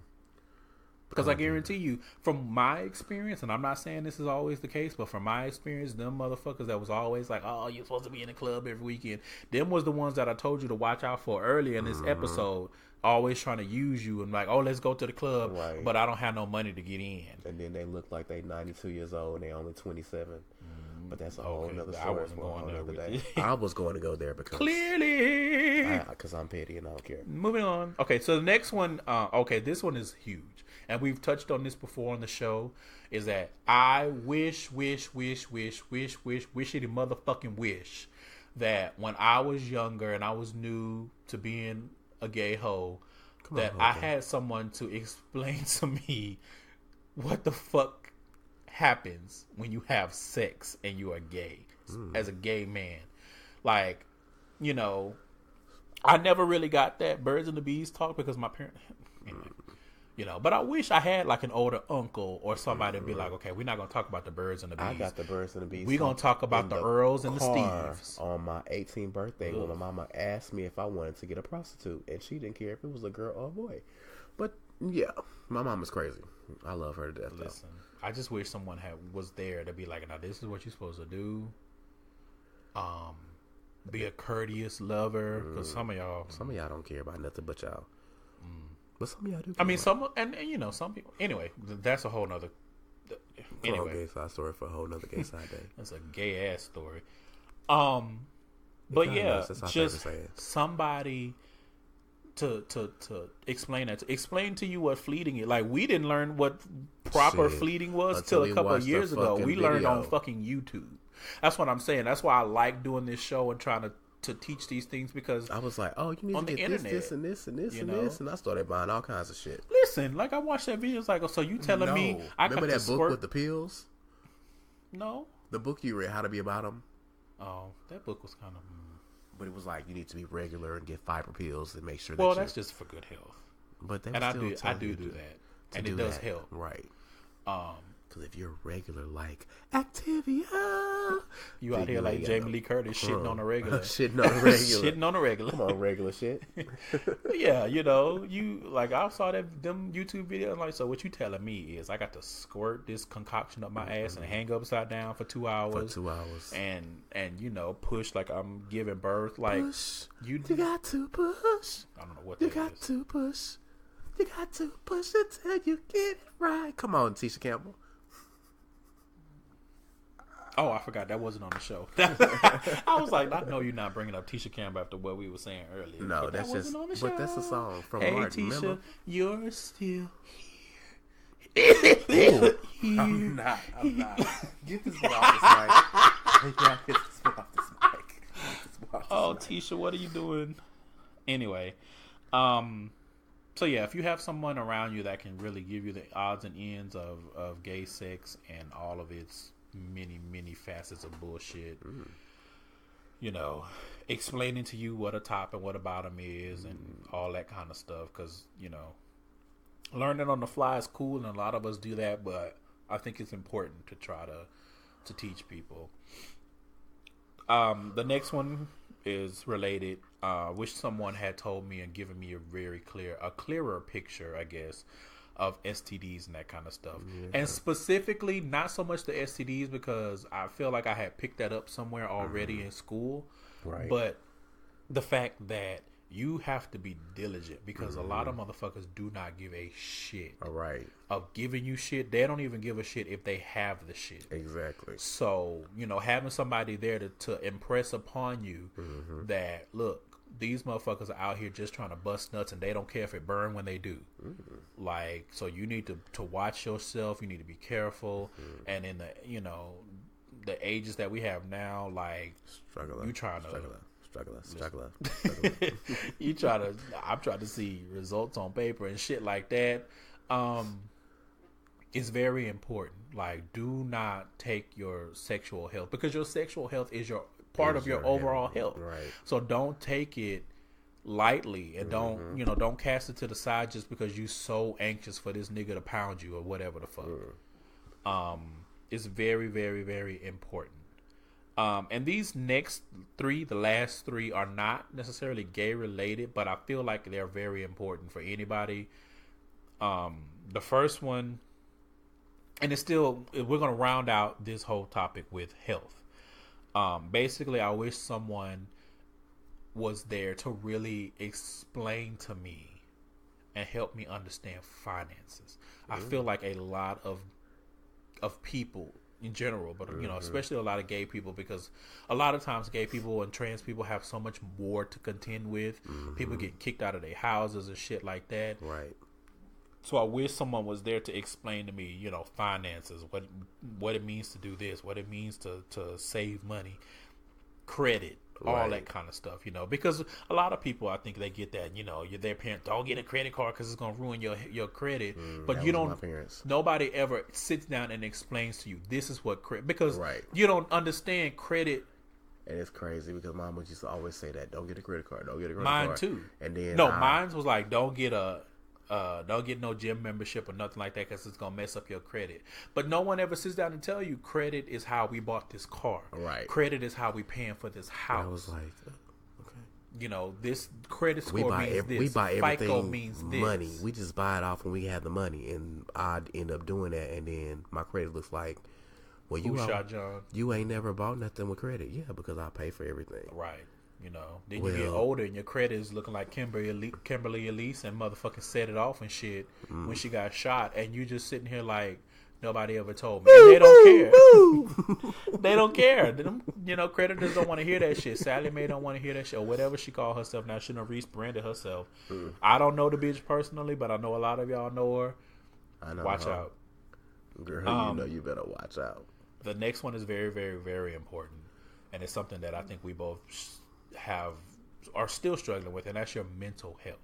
Because I guarantee you, from my experience, and I'm not saying this is always the case, but from my experience, them motherfuckers that was always like, oh, you're supposed to be in the club every weekend, them was the ones that I told you to watch out for earlier in this episode, always trying to use you and like, oh, let's go to the club, right. But I don't have no money to get in. And then they look like they 92 years old and they only 27. But that's a whole nother story. I wasn't going there with you. I was going to go there because clearly, because I'm petty and I don't care. Moving on. Okay, so the next one. This one is huge, and we've touched on this before on the show. Is that I wish that when I was younger and I was new to being a gay hoe, I had someone to explain to me what the fuck happens when you have sex and you are gay as a gay man. Like, I never really got that birds and the bees talk because my parents, but I wish I had like an older uncle or somebody to be like, okay, we're not going to talk about the birds and the bees. I got the birds and the bees. We're going to talk about the Earls and the Steves. On my 18th birthday when my mama asked me if I wanted to get a prostitute, and she didn't care if it was a girl or a boy. But yeah, my mama's crazy. I love her to death. Listen, I just wish someone was there to be like, now this is what you're supposed to do. Be a courteous lover, because some of y'all don't care about nothing but y'all. But some of y'all do. I mean, some some people. Anyway, that's a whole nother. Anyway, gay side story for a whole nother gay side day. That's a gay ass story. But yeah, just somebody to explain that. Explain to you what fleeting is. Like, we didn't learn what proper fleeting was till a couple of years ago. We learned on fucking YouTube. That's what I'm saying. That's why I like doing this show and trying to teach these things, because I was like, oh, you need to get this and this and this and this, and I started buying all kinds of shit. Listen, like, I watched that video. It's like, oh, so you telling me I remember that book with the pills? No, the book you read, How to Be a Bottom. Oh, that book was kind of. But it was like, you need to be regular and get fiber pills and make sure. Well, that's just for good health. But they I do that, and it does help, right? Because if you're regular like Activia, you out here like Jamie Lee Curtis shitting on a regular. Shitting on a regular. Shitting on a regular. Come on, regular shit. Yeah, you like, I saw them YouTube videos, and like, so what you telling me is I got to squirt this concoction up my ass and hang upside down for 2 hours. And push like I'm giving birth. Like, push. You got to push. I don't know what you got to push. You got to push until you get it right. Come on, Tisha Campbell. Oh, I forgot that wasn't on the show. I was like, I know you're not bringing up Tisha Campbell after what we were saying earlier. No, that's just. But that's a song from Martin. Tisha, remember? You're still here. I'm not. Get this one off this mic. Get this one off this mic. Oh, Tisha, what are you doing? Anyway, so yeah, if you have someone around you that can really give you the odds and ends of gay sex and all of its many facets of bullshit, explaining to you what a top and what a bottom is and all that kind of stuff, because learning on the fly is cool and a lot of us do that, but I think it's important to try to teach people. The next one is related. Wish someone had told me and given me a clearer picture, I guess, of STDs and that kind of stuff. Yeah. And specifically, not so much the STDs, because I feel like I had picked that up somewhere already in school. Right. But the fact that you have to be diligent, because a lot of motherfuckers do not give a shit. All right. Of giving you shit. They don't even give a shit if they have the shit. Exactly. So, having somebody there to impress upon you that, look, these motherfuckers are out here just trying to bust nuts and they don't care if it burn when they do. Like, so you need to watch yourself. You need to be careful. And in the, the ages that we have now, like, I'm trying to see results on paper and shit like that. It's very important. Like, do not take your sexual health, because your sexual health is your part of your overall health. Right. So don't take it lightly, and don't cast it to the side just because you so anxious for this nigga to pound you or whatever the fuck. It's very, very, very important. And these next three, the last three, are not necessarily gay related, but I feel like they're very important for anybody. The first one, and it's still, we're going to round out this whole topic with health. Basically, I wish someone was there to really explain to me and help me understand finances. I feel like a lot of people in general, but especially a lot of gay people, because a lot of times gay people and trans people have so much more to contend with. People get kicked out of their houses and shit like that. Right. So I wish someone was there to explain to me, finances, what it means to do this, what it means to save money, credit, all that kind of stuff, because a lot of people, I think they get that, their parents, don't get a credit card because it's going to ruin your credit. But you don't, nobody ever sits down and explains to you, this is what credit, because you don't understand credit. And it's crazy because mom would just always say that, don't get a credit card, don't get a credit card. Mine too. And then mine was like, don't get no gym membership or nothing like that because it's going to mess up your credit. But no one ever sits down and tell you credit is how we bought this car. Right. Credit is how we paying for this house. I was like, okay. This credit score means this. We buy everything FICO means this. Money. We just buy it off when we have the money. And I'd end up doing that. And then my credit looks like, well, you ain't never bought nothing with credit. Yeah, because I pay for everything. Right. Then you get older and your credit is looking like Kimberly Elise and motherfucking set it off and shit when she got shot, and you just sitting here like, nobody ever told me. And they don't care. They don't care. Creditors don't want to hear that shit. Sally Mae don't want to hear that shit, or whatever she called herself now. She done rebranded herself. I don't know the bitch personally, but I know a lot of y'all know her. I know. Watch out. Girl, you better watch out. The next one is very, very, very important, and it's something that I think we both are still struggling with, and that's your mental health.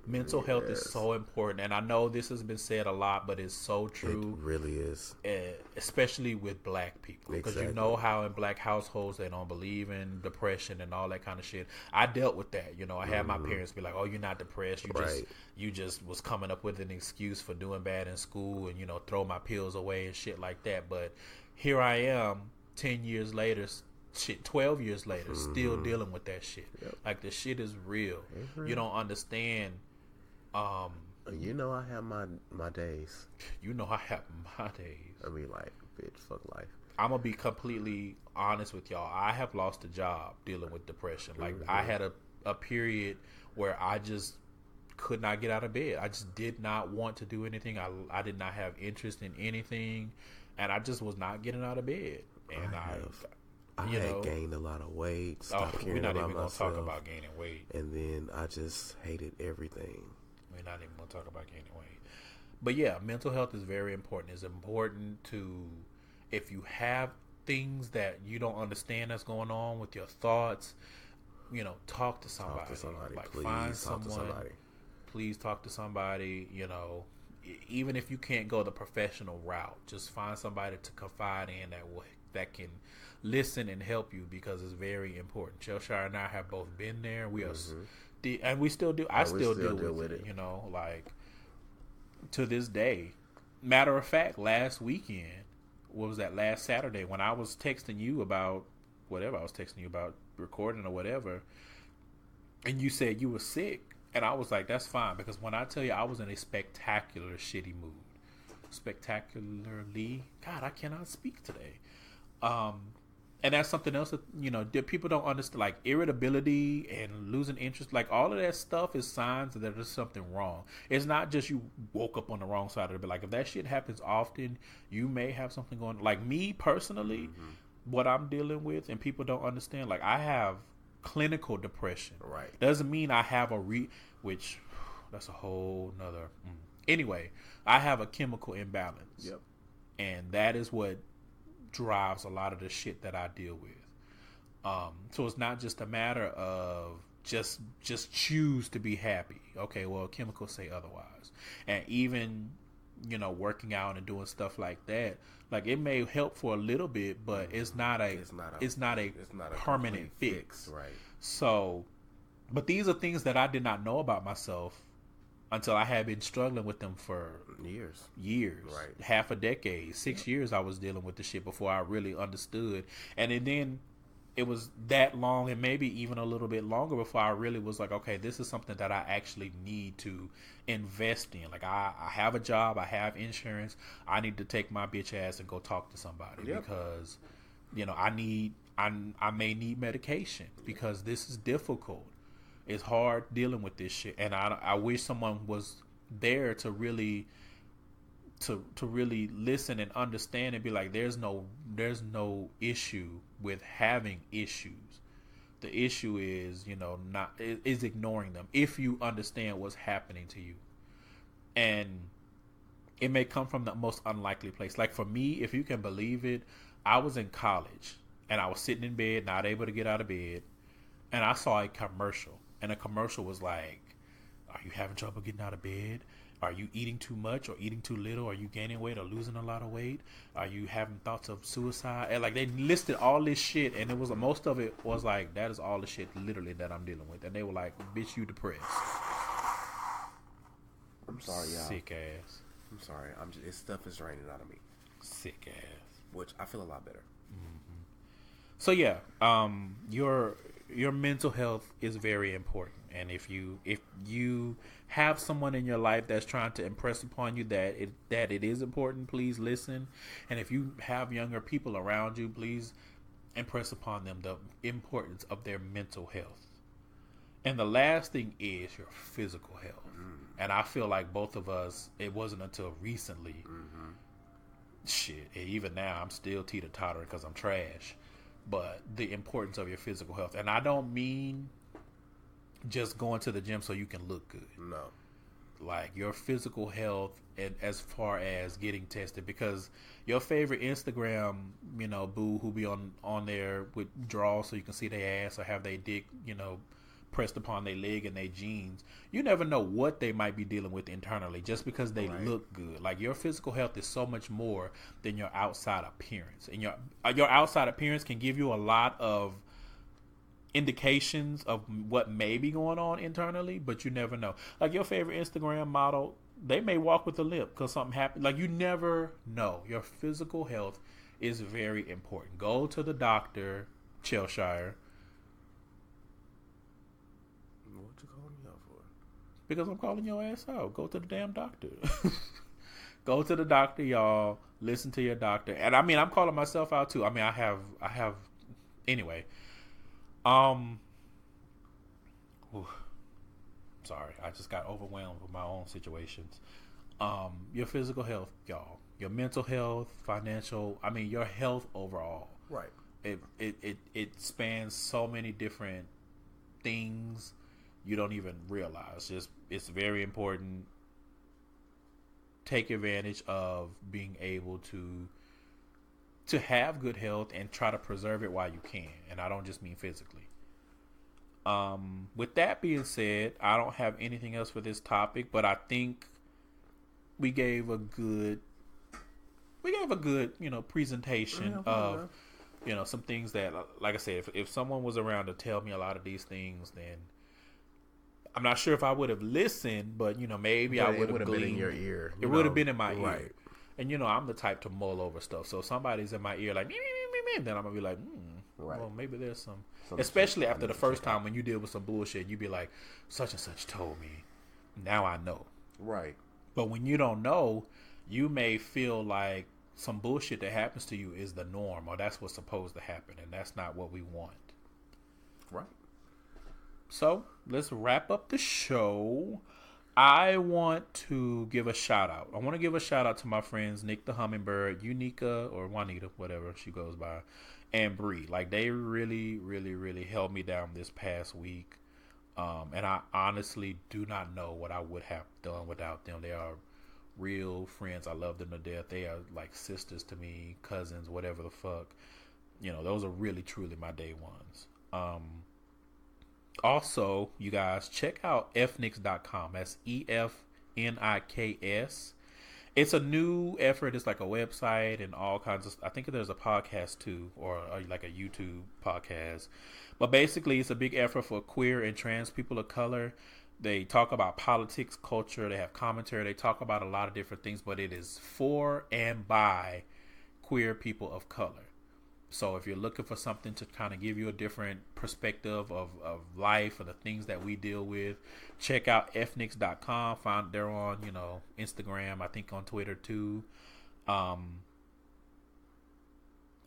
Mental health is so important, and I know this has been said a lot, but it's so true. It really is, especially with black people, because you know how in black households they don't believe in depression and all that kind of shit. I dealt with that. I had my parents be like, "Oh, you're not depressed. You just was coming up with an excuse for doing bad in school, and throw my pills away and shit like that." But here I am, 10 years later. 12 years later, still dealing with that shit. Like, the shit is real. You don't understand. I have my days. I have my days. I mean, like, bitch, fuck life. I'm gonna be completely honest with y'all. I have lost a job dealing with depression. Like, I had a period where I just could not get out of bed. I just did not want to do anything. I did not have interest in anything, and I just was not getting out of bed. And I had gained a lot of weight. We're not even going to talk about gaining weight. And then I just hated everything. We're not even going to talk about gaining weight. But yeah, mental health is very important. It's important to, if you have things that you don't understand that's going on with your thoughts, talk to somebody. Like, please, find someone. Please talk to somebody. Even if you can't go the professional route, just find somebody to confide in that can listen and help you, because it's very important. Chelshire and I have both been there. We are, and we still do. I still deal with it. Like, to this day. Matter of fact, last weekend, what was that? Last Saturday, when I was texting you about whatever, I was texting you about recording or whatever, and you said you were sick, and I was like, that's fine, because when I tell you I was in a spectacular shitty mood, spectacularly, God, I cannot speak today. And that's something else that people don't understand, like irritability and losing interest. Like, all of that stuff is signs that there's something wrong. It's not just you woke up on the wrong side of the bed. Like, if that shit happens often, you may have something going on. Like, me personally, what I'm dealing with, and people don't understand, like, I have clinical depression. Right. Doesn't mean I have which that's a whole nother. Anyway, I have a chemical imbalance. Yep. And that is what drives a lot of the shit that I deal with. So it's not just a matter of just choose to be happy. Okay, well, chemicals say otherwise. And even working out and doing stuff like that. Like it may help for a little bit, but it's not a permanent fix. Right. So, but these are things that I did not know about myself until I had been struggling with them for years, right? Half a decade, 6 years. I was dealing with the shit before I really understood, and then it was that long, and maybe even a little bit longer before I really was like, okay, this is something that I actually need to invest in. Like I have a job, I have insurance. I need to take my bitch ass and go talk to somebody because, I may need medication because this is difficult. It's hard dealing with this shit, and I wish someone was there to really really listen and understand and be like, there's no issue with having issues. The issue is is ignoring them if you understand what's happening to you, and it may come from the most unlikely place. Like for me, if you can believe it, I was in college and I was sitting in bed, not able to get out of bed, and I saw a commercial, and the commercial was like, are you having trouble getting out of bed? Are you eating too much or eating too little? Are you gaining weight or losing a lot of weight? Are you having thoughts of suicide? And like they listed all this shit, and it was most of it was like, that is all the shit literally that I'm dealing with. And they were like, bitch, you depressed. I'm sorry, y'all. Sick ass. I'm sorry. This stuff is draining out of me. Sick ass. Which I feel a lot better. Mm-hmm. So yeah, your mental health is very important, and if you have someone in your life that's trying to impress upon you that it is important, please listen. And if you have younger people around you, please impress upon them the importance of their mental health. And the last thing is your physical health. And I feel like both of us, it wasn't until recently, shit, and even now I'm still teeter-tottering because I'm trash, but the importance of your physical health. And I don't mean just going to the gym so you can look good. No. Like your physical health, and as far as getting tested, because your favorite Instagram, boo who be on there with draws so you can see their ass or have their dick, pressed upon their leg and their jeans, you never know what they might be dealing with internally just because they look good. Like your physical health is so much more than your outside appearance, and your outside appearance can give you a lot of indications of what may be going on internally, but you never know. Like your favorite Instagram model, they may walk with a limp because something happened. Like you never know. Your physical health is very important. Go to the doctor, Chelshire. What you calling me out for? Because I'm calling your ass out. Go to the damn doctor. Go to the doctor, y'all. Listen to your doctor. And I mean, I'm calling myself out too. I mean, I have anyway. Sorry, I just got overwhelmed with my own situations. Your physical health, y'all. Your mental health, financial. I mean, your health overall. Right. It spans so many different things you don't even realize. It's very important. Take advantage of being able to have good health and try to preserve it while you can. And I don't just mean physically. With that being said, I don't have anything else for this topic, but I think we gave a good presentation of some things that, like I said, if someone was around to tell me a lot of these things, then I'm not sure if I would have listened, but maybe I would have been in your ear. It would have been in my ear. And I'm the type to mull over stuff. So if somebody's in my ear like, then I'm gonna be like, well, maybe there's some. Especially after the first time when you deal with some bullshit, you be like, such and such told me. Now I know. Right. But when you don't know, you may feel like some bullshit that happens to you is the norm, or that's what's supposed to happen, and that's not what we want. Right. So let's wrap up the show. I want to give a shout out. I want to give a shout out to my friends Nick the Hummingbird, Unica or Juanita, whatever she goes by, and Bree. Like they really, really, really held me down this past week. And I honestly do not know what I would have done without them. They are real friends. I love them to death. They are like sisters to me, cousins, whatever the fuck. Those are really, truly my day ones. Also, you guys, check out fnix.com. That's EFNIKS. It's a new effort. It's like a website and all kinds of. I think there's a podcast too, or like a YouTube podcast. But basically, it's a big effort for queer and trans people of color. They talk about politics, culture. They have commentary. They talk about a lot of different things. But it is for and by queer people of color. So if you're looking for something to kind of give you a different perspective of life or the things that we deal with, check out ethnics.com. Find they're on, Instagram, I think on Twitter too. And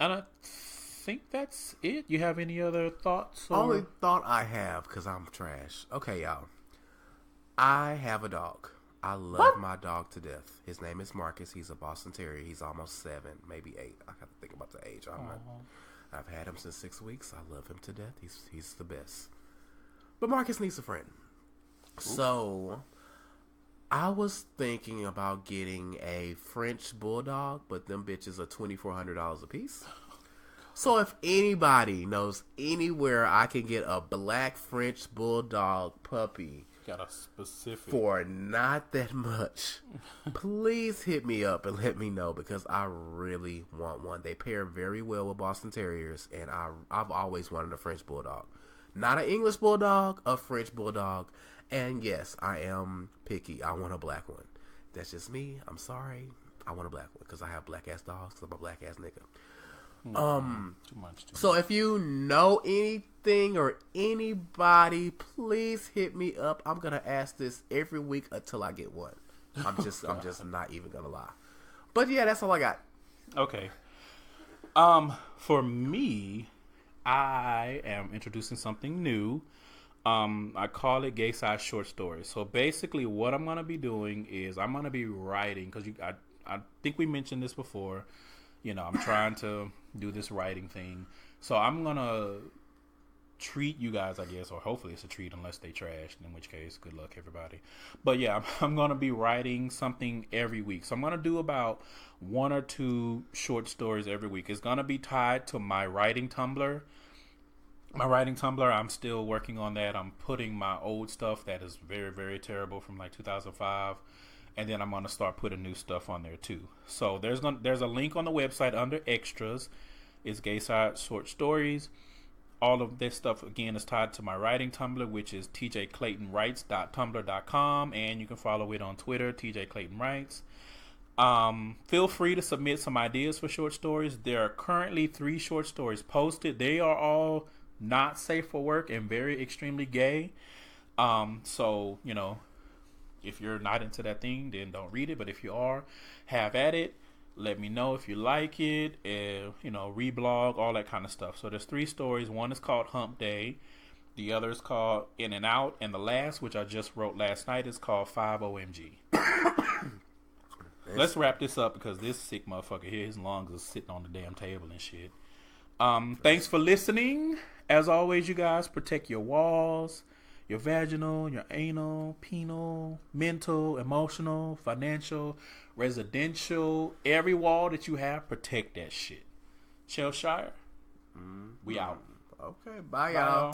I think that's it. You have any other thoughts? Only thought I have, because I'm trash. Okay, y'all. I have a dog. I love my dog to death. His name is Marcus. He's a Boston Terrier. He's almost 7, maybe 8. I have to think about the age. I've had him since 6 weeks. I love him to death. He's the best. But Marcus needs a friend. Ooh. So I was thinking about getting a French bulldog, but them bitches are $2,400 a piece. So if anybody knows anywhere I can get a black French bulldog puppy, got a specific for not that much, please hit me up and let me know, because I really want one. They pair very well with Boston Terriers, and I've always wanted a French bulldog. Not an English bulldog, a French bulldog. And yes, I am picky. I want a black one. That's just me. I'm sorry. I want a black one because I have black ass dogs, because I'm a black ass nigga. Too much. So if you know anything or anybody, please hit me up. I'm gonna ask this every week until I get one. I'm just not even gonna lie. But yeah, that's all I got. Okay. For me, I am introducing something new. I call it Gayside Short Stories. So basically, what I'm gonna be doing is I'm gonna be writing, because I think we mentioned this before. I'm trying to do this writing thing. So I'm going to treat you guys, I guess, or hopefully it's a treat unless they trash, in which case, good luck, everybody. But yeah, I'm going to be writing something every week. So I'm going to do about 1 or 2 short stories every week. It's going to be tied to my writing Tumblr. I'm still working on that. I'm putting my old stuff that is very, very terrible from like 2005. And then I'm going to start putting new stuff on there too. So there's a link on the website under extras. It's Gayside Short Stories. All of this stuff, again, is tied to my writing Tumblr, which is tjclaytonwrites.tumblr.com. And you can follow it on Twitter, tjclaytonwrites. Feel free to submit some ideas for short stories. There are currently 3 short stories posted. They are all not safe for work and very extremely gay. So, if you're not into that thing, then don't read it. But if you are, have at it. Let me know if you like it. Reblog, all that kind of stuff. So there's 3 stories. One is called Hump Day. The other is called In and Out. And the last, which I just wrote last night, is called 5OMG. Let's wrap this up, because this sick motherfucker here, his lungs are sitting on the damn table and shit. Thanks for listening. As always, you guys, protect your walls. Your vaginal, your anal, penal, mental, emotional, financial, residential, every wall that you have, protect that shit. Chelshire, we out. Okay, bye y'all.